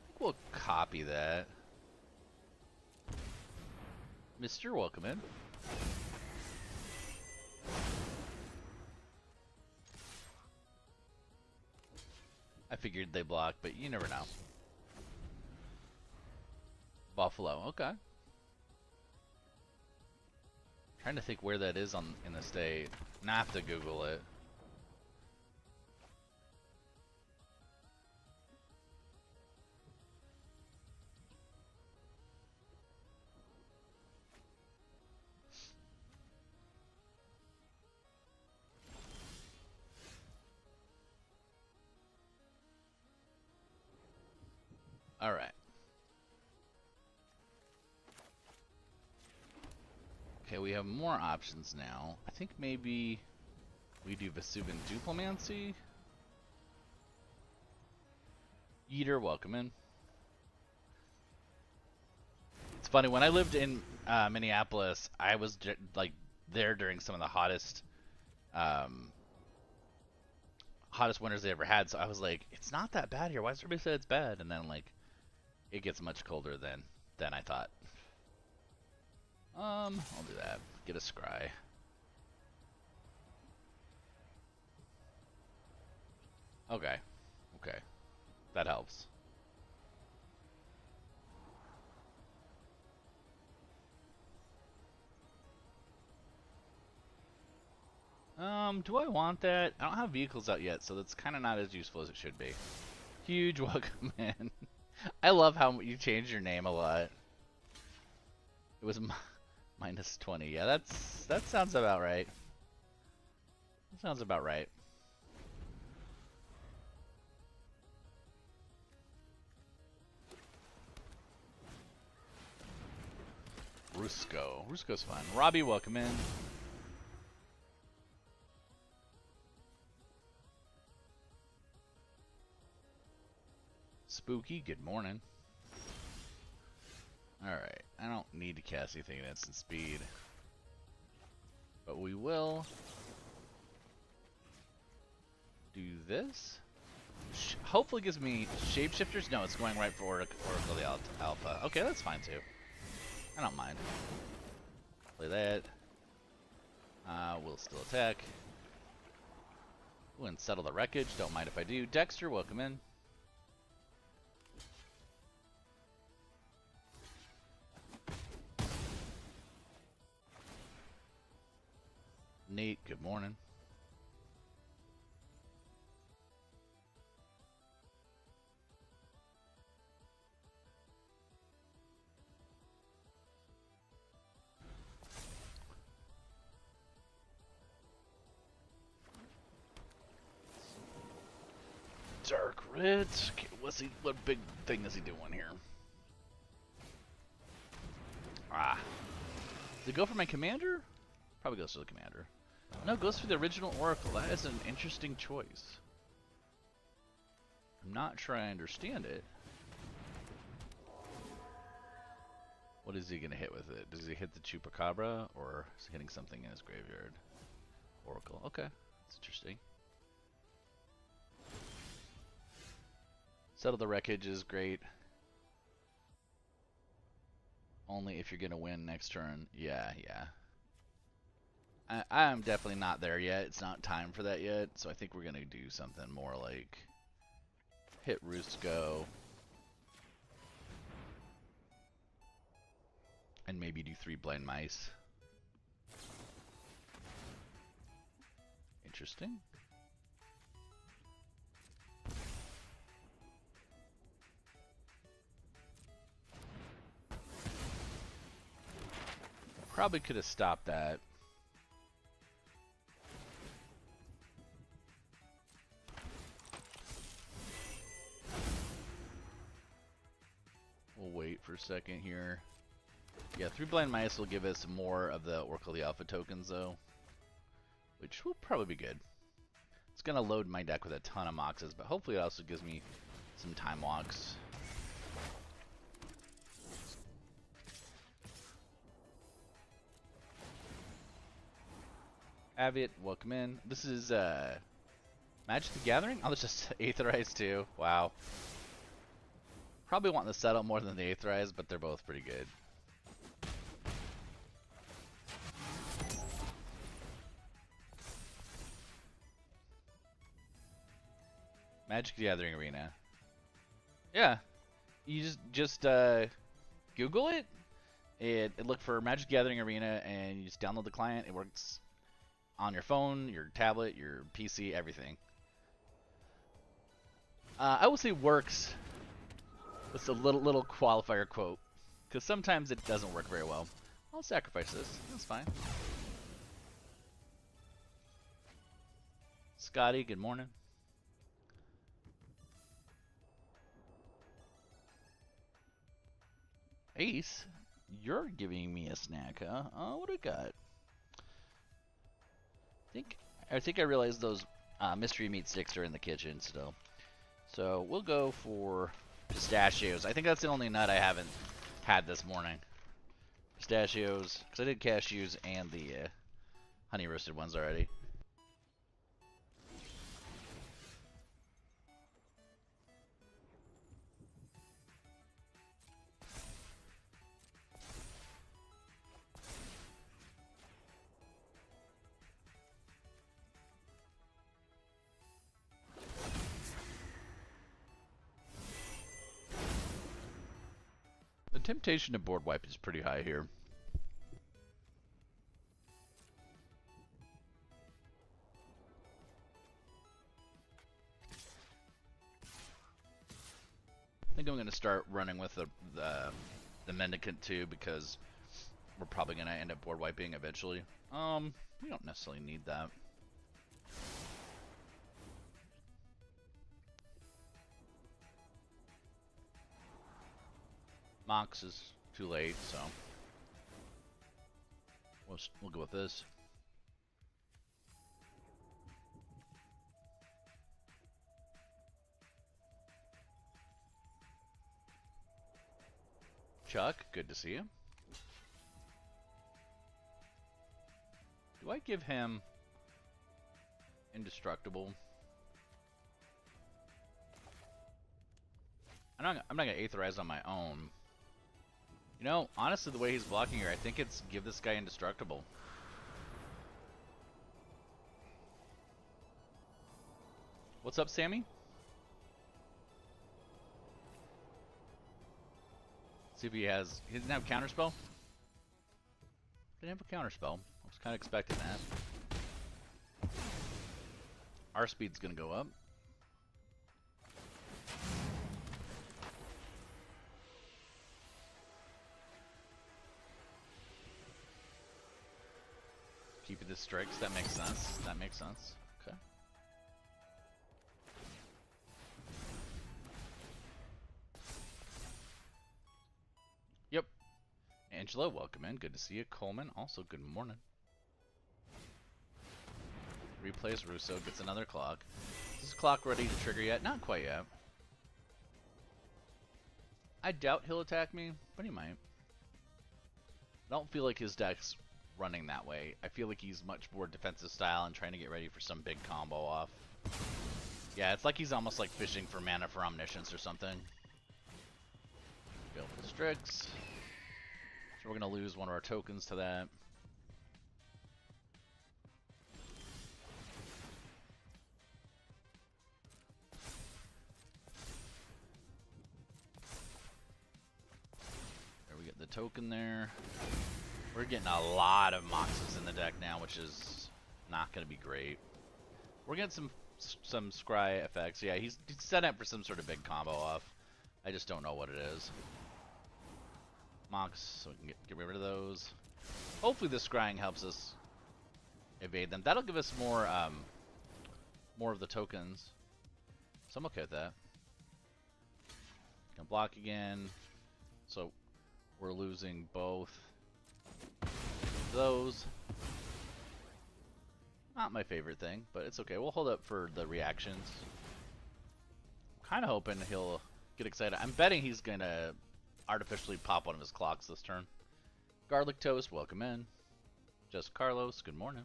think we'll copy that. Mr. Welcome in. I figured they block, but you never know. Buffalo, okay. Trying to think where that is in the state. Now I have to Google it. All right. Okay, we have more options now. I think maybe we do Vesuvian Duplomancy. Yeeter, welcome in. It's funny, when I lived in Minneapolis, I was like there during some of the hottest winters they ever had, so I was like, it's not that bad here. Why does everybody say it's bad? And then like it gets much colder than I thought. I'll do that. Get a scry. Okay. Okay. That helps. Do I want that? I don't have vehicles out yet, so that's kind of not as useful as it should be. Huge welcome in. I love how you changed your name a lot. It was minus 20. Yeah, that sounds about right. That sounds about right. Rusco. Rusco's fun. Robbie, welcome in. Spooky, good morning. Alright, I don't need to cast anything at instant speed. But we will do this. Hopefully gives me shapeshifters. No, it's going right for Oracle the Alpha. Okay, that's fine too. I don't mind. Play that. We'll still attack. Ooh, and settle the wreckage. Don't mind if I do. Dexter, welcome in. Nate, good morning. Dark Red. Okay, what big thing is he doing here? Ah. Does it go for my commander? Probably goes for the commander. No, it goes for the original Oracle. That is an interesting choice. I'm not sure I understand it. What is he going to hit with it? Does he hit the Chupacabra, or is he hitting something in his graveyard? Oracle. Okay, that's interesting. Settle the wreckage is great. Only if you're going to win next turn. Yeah. I'm definitely not there yet. It's not time for that yet. So I think we're going to do something more like hit Rusco. And maybe do 3 blind mice. Interesting. Probably could have stopped that. We'll wait for a second here. Yeah, 3 blind mice will give us more of the Oracle the Alpha tokens though. which will probably be good. It's gonna load my deck with a ton of moxes, but hopefully it also gives me some time walks. Aviat, welcome in. This is Magic the Gathering? Oh, this is Aetherized too. Wow. Probably want the Settle more than the Aetherized, but they're both pretty good. Magic the Gathering Arena. Yeah. You just Google it. It look for Magic the Gathering Arena and you just download the client. It works on your phone, your tablet, your PC, everything. I will say works. It's a little qualifier quote, because sometimes it doesn't work very well. I'll sacrifice this. That's fine. Scotty, good morning. Ace, you're giving me a snack, huh? Oh, what do we got? I think I realized those mystery meat sticks are in the kitchen still. So we'll go for pistachios. I think that's the only nut I haven't had this morning. Pistachios, because I did cashews and the honey roasted ones already. The temptation to board wipe is pretty high here. I think I'm going to start running with the Mendicant too, because we're probably going to end up board wiping eventually. We don't necessarily need that. Mox is too late, so we'll go with this. Chuck, good to see you. Do I give him Indestructible? I'm not going to Aetherize on my own. You know, honestly, the way he's blocking here, I think it's give this guy Indestructible. What's up, Sammy? See if he doesn't have Counterspell? Didn't have a Counterspell. I was kind of expecting that. Our speed's gonna go up. Keeping the strikes, that makes sense. That makes sense. Okay. Yep. Angela, welcome in. Good to see you. Coleman, also good morning. Replays Russo, gets another clock. Is this clock ready to trigger yet? Not quite yet. I doubt he'll attack me, but he might. I don't feel like his deck's running that way. I feel like he's much more defensive style and trying to get ready for some big combo off. Yeah, it's like he's almost like fishing for mana for Omniscience or something. Go for the Strix. So we're going to lose one of our tokens to that. There we get the token there. We're getting a lot of Moxes in the deck now, which is not going to be great. We're getting some Scry effects. Yeah, he's set up for some sort of big combo off. I just don't know what it is. Mox, so we can get rid of those. Hopefully the scrying helps us evade them. That'll give us more of the tokens. So I'm okay with that. Can block again. So we're losing both those. Not my favorite thing, but it's okay. We'll hold up for the reactions. Kind of hoping he'll get excited. I'm betting he's going to artificially pop one of his clocks this turn. Garlic Toast, welcome in. Just Carlos, good morning.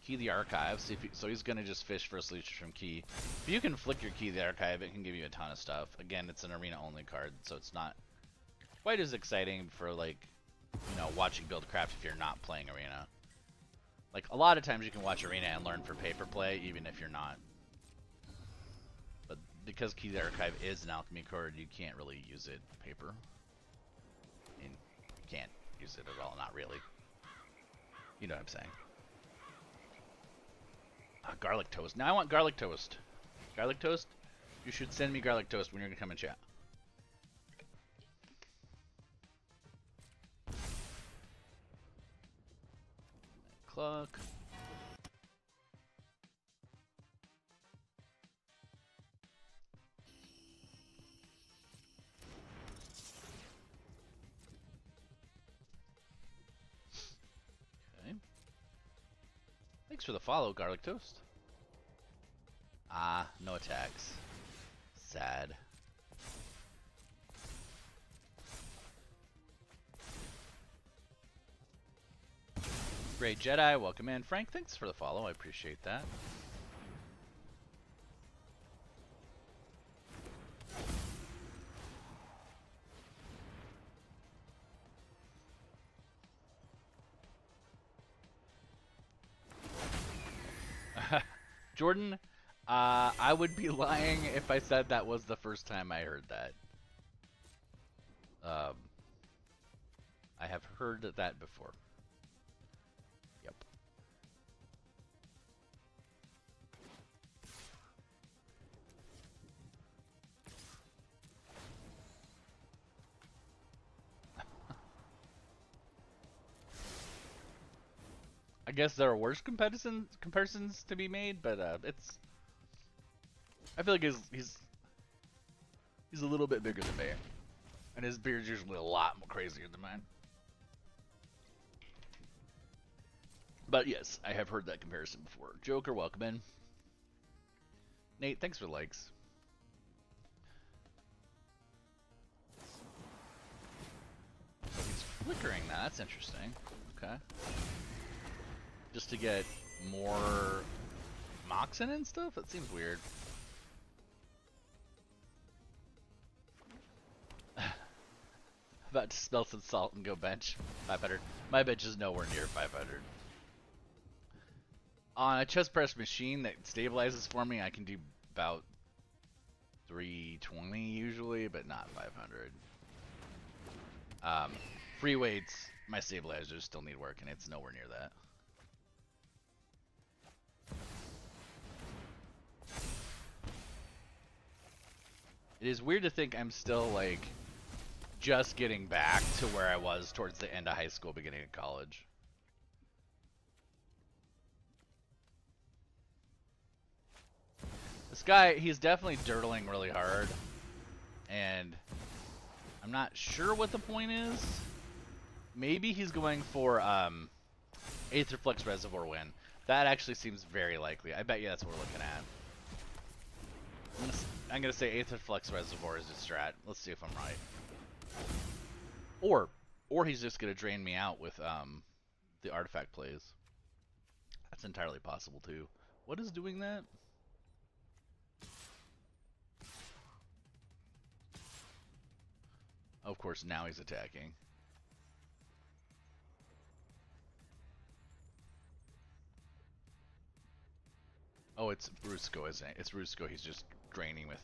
Key the archive. See if so he's going to just fish for a solution from Key. If you can flick your Key the archive, it can give you a ton of stuff. Again, it's an arena-only card, so it's not quite as exciting for, like, you know, watching Buildcraft if you're not playing arena. Like, a lot of times you can watch arena and learn for paper play, even if you're not. But because Key the Archive is an alchemy card, you can't really use it paper. I mean, you can't use it at all, not really. You know what I'm saying. Garlic Toast. Now I want Garlic Toast. Garlic Toast? You should send me Garlic Toast when you're going to come and chat. Clock. Okay. Thanks for the follow, Garlic Toast. Ah, no attacks. Sad. Great Jedi, welcome in. Frank, thanks for the follow. I appreciate that. Jordan, I would be lying if I said that was the first time I heard that. I have heard that before. Yep. I guess there are worse comparisons to be made, but it's. I feel like he's a little bit bigger than me, and his beard's usually a lot more crazier than mine. But yes, I have heard that comparison before. Joker, welcome in. Nate, thanks for the likes. So he's flickering that. That's interesting. Okay. Just to get more Moxen and stuff? That seems weird. About to smell some salt and go bench 500. My bench is nowhere near 500. On a chest press machine that stabilizes for me, I can do about 320 usually, but not 500. Free weights, my stabilizers still need work, and it's nowhere near that. It is weird to think I'm still, like, just getting back to where I was towards the end of high school, beginning of college. This guy, he's definitely dirtling really hard, and I'm not sure what the point is. Maybe he's going for Aetherflux Reservoir win. That actually seems very likely. I bet you that's what we're looking at. I'm gonna say Aetherflux Reservoir is his strat. Let's see if I'm right. Or he's just gonna drain me out with the artifact plays. That's entirely possible too. What is doing that? Of course, now he's attacking. Oh, it's Brusco, isn't it? It's Brusco. He's just draining with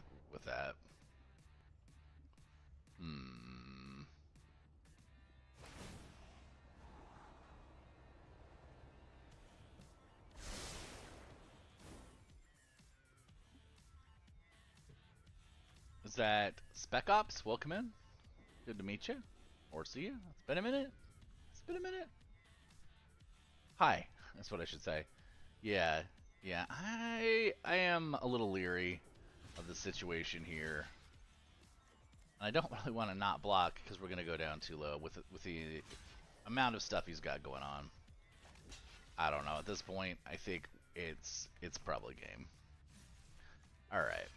that. Is that Spec Ops? Welcome in. Good to meet you. Or see you. It's been a minute. It's been a minute. Hi. That's what I should say. Yeah. Yeah. I am a little leery of the situation here. I don't really want to not block because we're going to go down too low with the amount of stuff he's got going on. I don't know. At this point, I think it's probably game. All right.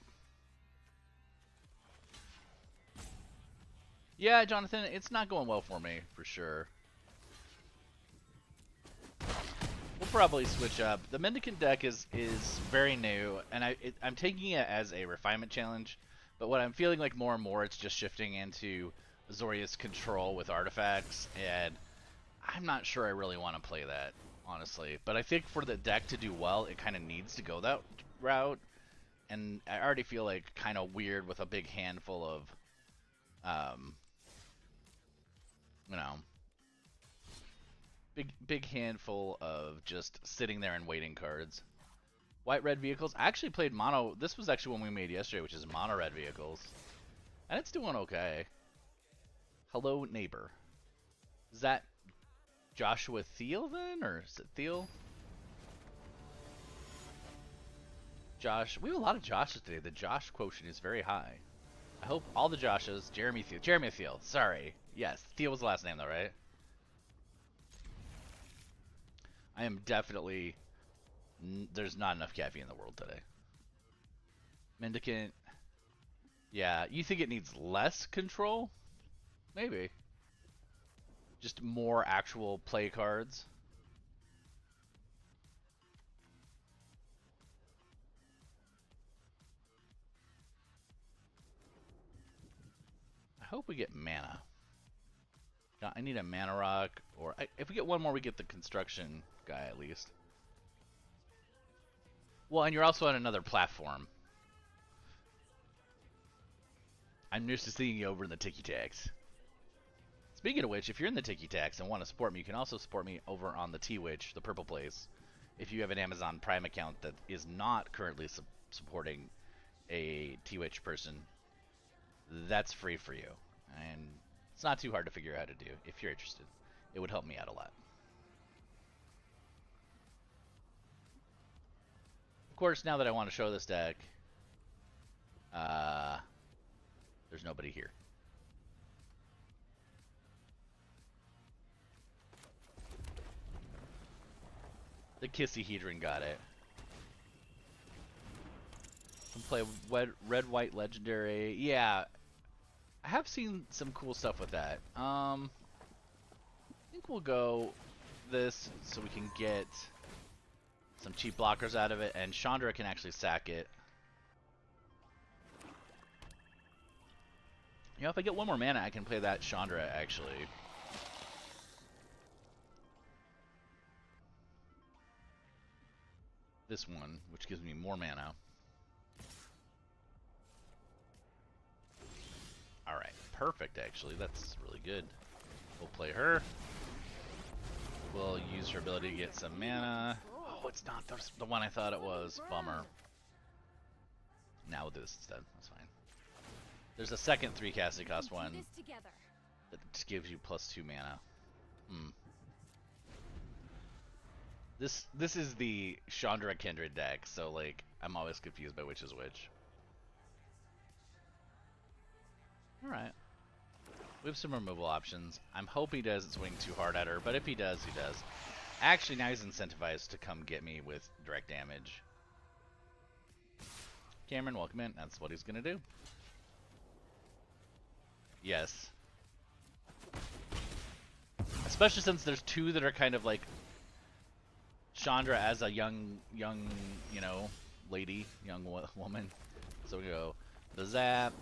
Yeah, Jonathan, it's not going well for me for sure. We'll probably switch up. The Mendicant deck is very new, and I'm taking it as a refinement challenge. But what I'm feeling like more and more, it's just shifting into Azorius control with artifacts, and I'm not sure I really want to play that, honestly. But I think for the deck to do well, it kind of needs to go that route. And I already feel like kind of weird with a big handful of, you know, big handful of just sitting there and waiting cards. White red vehicles. I actually played mono. This was actually one we made yesterday, which is mono red vehicles, and it's doing okay. Hello neighbor. Is that Joshua Thiel then, or is it Thiel? Josh. We have a lot of Joshes today. The Josh quotient is very high. I hope all the Joshes. Jeremy Thiel. Jeremy Thiel. Sorry. Yes, Thiel was the last name though, right? I am definitely. There's not enough caffeine in the world today. Mendicant. Yeah, you think it needs less control? Maybe. Just more actual play cards. I hope we get mana. I need a mana rock, or if we get one more, we get the construction guy at least. Well, and you're also on another platform. I'm used to seeing you over in the Tiki Tacs. Speaking of which, if you're in the Tiki Tacs and want to support me, you can also support me over on the T-Witch, the Purple Place. If you have an Amazon Prime account that is not currently supporting a T-Witch person, that's free for you. And it's not too hard to figure out how to do if you're interested. It would help me out a lot. Of course, now that I want to show this deck, there's nobody here. The Kissy-Hedron got it. Play red, white, legendary. Yeah, I have seen some cool stuff with that. I think we'll go this so we can get some cheap blockers out of it, and Chandra can actually sack it. You know, if I get one more mana, I can play that Chandra, actually. This one, which gives me more mana. Alright, perfect, actually. That's really good. We'll play her. We'll use her ability to get some mana. Oh, it's not the one I thought it was. Bummer. Now we'll do this instead. That's fine. There's a second 3 casting cost one that just gives you +2 mana. This is the Chandra Kindred deck, so like I'm always confused by which is which. Alright. We have some removal options. I'm hoping he doesn't swing too hard at her, but if he does, he does. Actually, now he's incentivized to come get me with direct damage. Cameron, welcome in. That's what he's gonna do. Yes. Especially since there's 2 that are kind of like Chandra as a young, you know, lady, young woman. So we go the zap.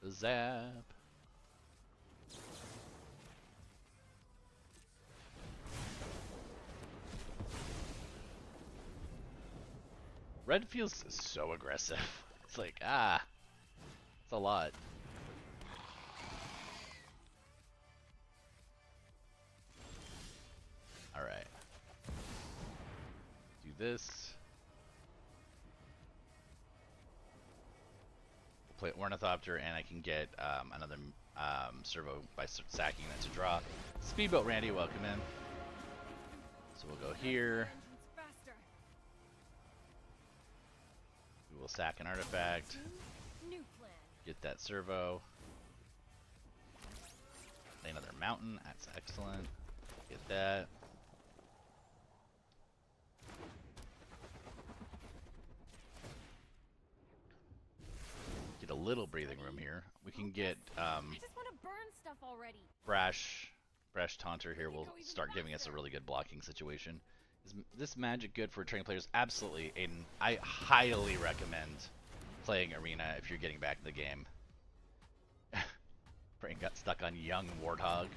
The zap. Red feels so aggressive. It's like, it's a lot. Alright. Do this. We'll play Ornithopter, and I can get another servo by sacking that to draw. Speedboat Randy, welcome in. So we'll go here. We'll sack an artifact. New plan. Get that servo. Another mountain. That's excellent. Get that. Get a little breathing room here. We can get I just want to burn stuff already. Brash Taunter here will start giving us a really good blocking situation. Is this magic good for training players? Absolutely, Aiden. I highly recommend playing Arena if you're getting back in the game. Brain got stuck on young Warthog.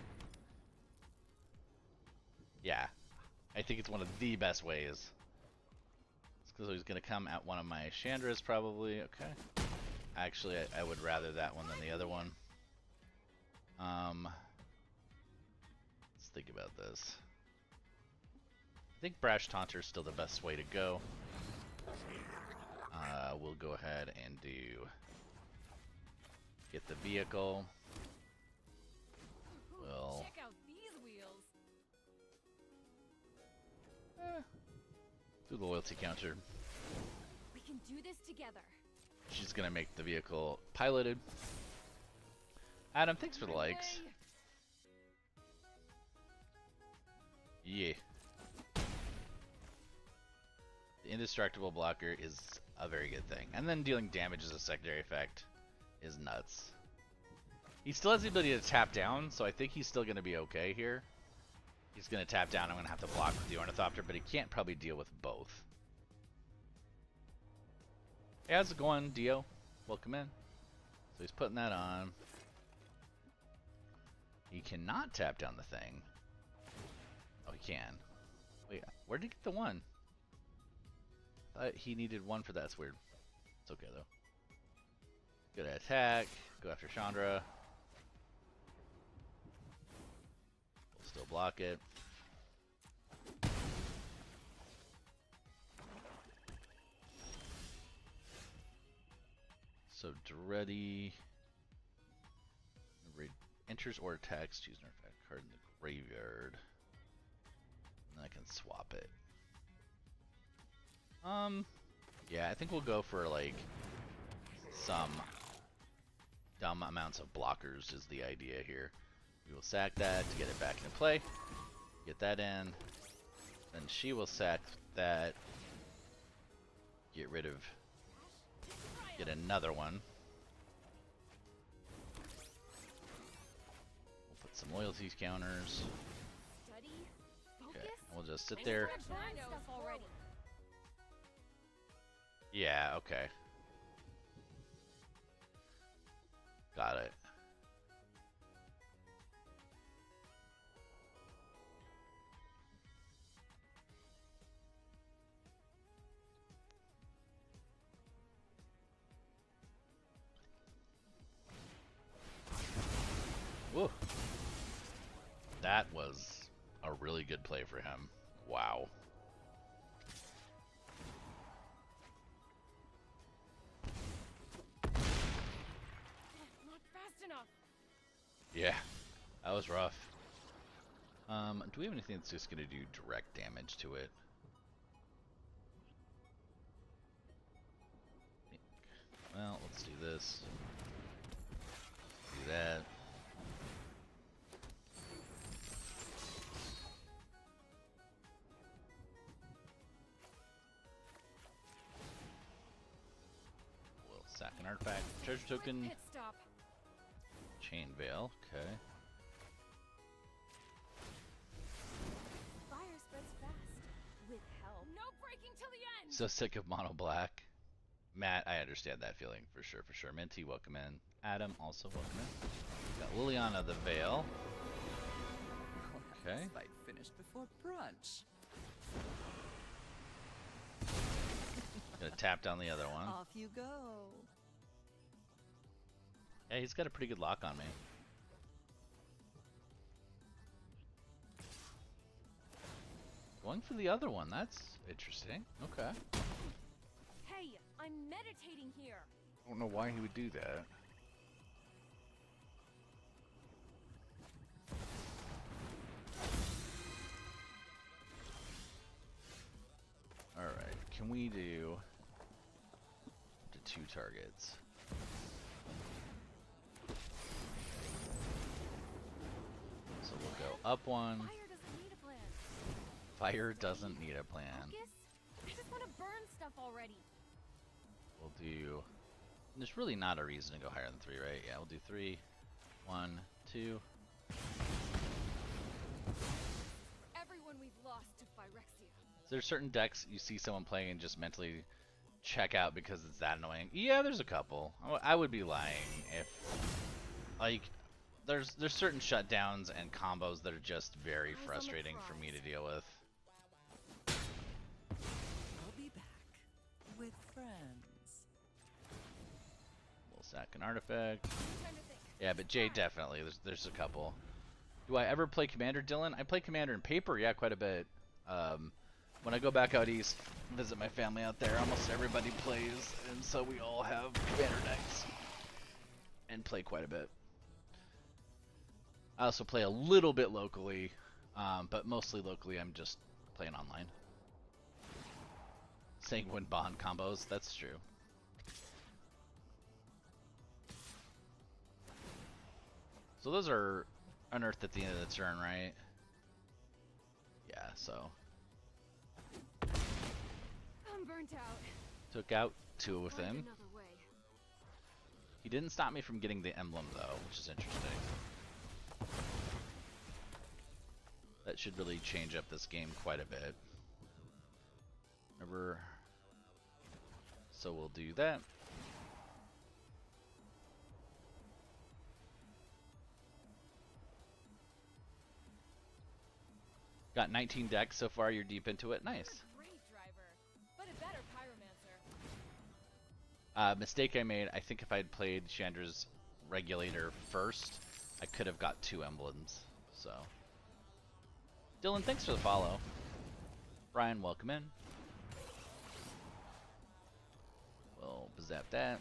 Yeah, I think it's one of the best ways. So he's going to come at one of my Chandras probably. Okay. Actually, I would rather that one than the other one. Let's think about this. I think Brash Taunter is still the best way to go. We'll go ahead and get the vehicle. We'll check out these wheels. do the loyalty counter. We can do this together. She's gonna make the vehicle piloted. Adam, thanks for the likes. Yeah. The indestructible blocker is a very good thing. And then dealing damage as a secondary effect is nuts. He still has the ability to tap down, so I think he's still going to be okay here. He's going to tap down, I'm going to have to block with the Ornithopter, but he can't probably deal with both. Hey, how's it going, Dio? Welcome in. So he's putting that on. He cannot tap down the thing. Oh, he can. Wait, where did he get the one? He needed one for that. That's weird. It's okay, though. Good attack. Go after Chandra. We'll still block it. So, Duretti enters or attacks. Choose an artifact card in the graveyard. And I can swap it. Yeah, I think we'll go for like some dumb amounts of blockers is the idea here. We will sack that to get it back into play. Get that in. Then she will sack that. Get rid of. Get another one. We'll put some loyalty counters. Study, Okay, focus. and we'll just sit there. I just want to burn stuff already. Yeah, okay. Got it. Whoa. That was a really good play for him. Wow. Not fast enough. Yeah, that was rough. Do we have anything that's just gonna do direct damage to it? Well, let's do this. Do that. We'll sack an artifact. Treasure token. Pit stop. Chain veil. Okay. Fire spreads fast. With help. No breaking till the end. So sick of mono black. Matt, I understand that feeling for sure, Minty, welcome in. Adam, also welcome in. Got Liliana the Veil. Okay. This fight finished before brunch. Gonna tap down the other one. Off you go. Yeah, he's got a pretty good lock on me. Going for the other one, that's interesting. Okay. Hey, I'm meditating here. I don't know why he would do that. Alright, can we do... 2 targets. So we'll go up 1. Fire doesn't need a plan. Fire doesn't need a plan. Focus? I just want to burn stuff already. We'll do... There's really not a reason to go higher than 3, right? Yeah, we'll do 3. 1, 2. Everyone we've lost to Phyrexia. There's certain decks you see someone playing and just mentally check out because it's that annoying. Yeah, there's a couple. I would be lying if, like, there's certain shutdowns and combos that are just very frustrating for me to deal with. I'll be back with friends. We'll sack an artifact. I'm trying to think. Yeah, but Jay definitely. There's a couple. Do I ever play Commander, Dylan? I play Commander in paper, yeah, quite a bit. When I go back out east, visit my family out there, almost everybody plays, and so we all have Commander decks and play quite a bit. I also play a little bit locally, but mostly locally I'm just playing online. Sanguine Bond combos, that's true. So those are unearthed at the end of the turn, right? Yeah, so. I'm burnt out. Took out 2 with Find him. another way. He didn't stop me from getting the emblem though, which is interesting. That should really change up this game quite a bit. Remember, so we'll do that. Got 19 decks so far, you're deep into it, nice. You're a great driver, but a better pyromancer. Mistake I made, I think if I'd played Chandra's Regulator first, I could have got 2 emblems, so. Dylan, thanks for the follow. Brian, welcome in. We'll zap that.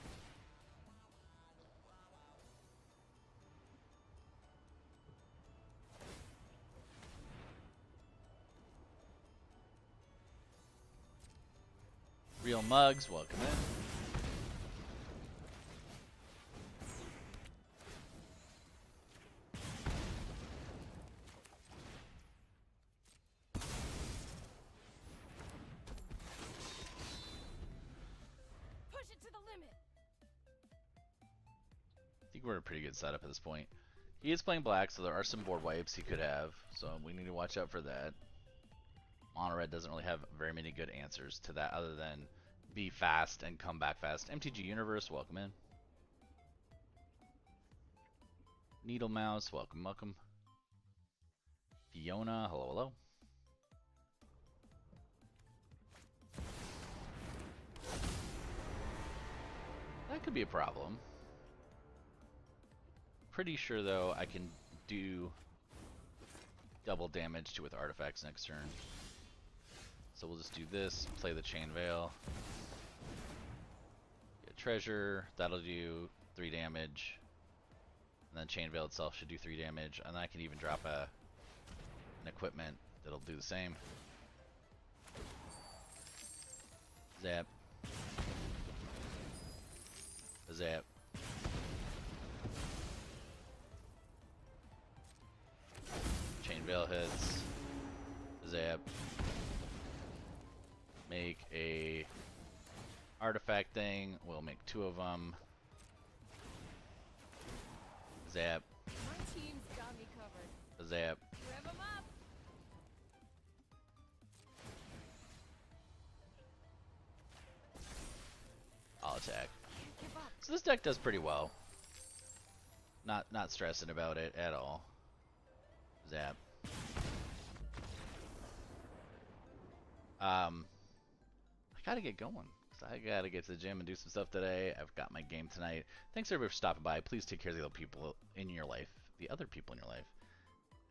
Real Mugs, welcome in. Push it to the limit. I think we're in a pretty good setup at this point. He is playing black, so there are some board wipes he could have, so we need to watch out for that. Mono Red doesn't really have very many good answers to that other than be fast and come back fast. MTG Universe, welcome in. Needle Mouse, welcome, welcome. Fiona, hello, hello. That could be a problem. Pretty sure though I can do double damage to with artifacts next turn. So we'll just do this, play the Chain Veil. Get treasure, that'll do 3 damage. And then Chain Veil itself should do 3 damage. And then I can even drop an equipment that'll do the same. Zap. Zap. Chain Veil hits. Zap. Make a artifact thing. We'll make 2 of them. Zap. My team's got me covered. Zap. Rev 'em up. I'll attack. Give up. So this deck does pretty well. Not stressing about it at all. Zap. I gotta get going. 'Cause I gotta get to the gym and do some stuff today. I've got my game tonight. Thanks everybody for stopping by. Please take care of the other people in your life. The other people in your life.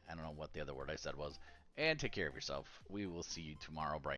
I don't know what the other word I said was. And take care of yourself. We will see you tomorrow bright.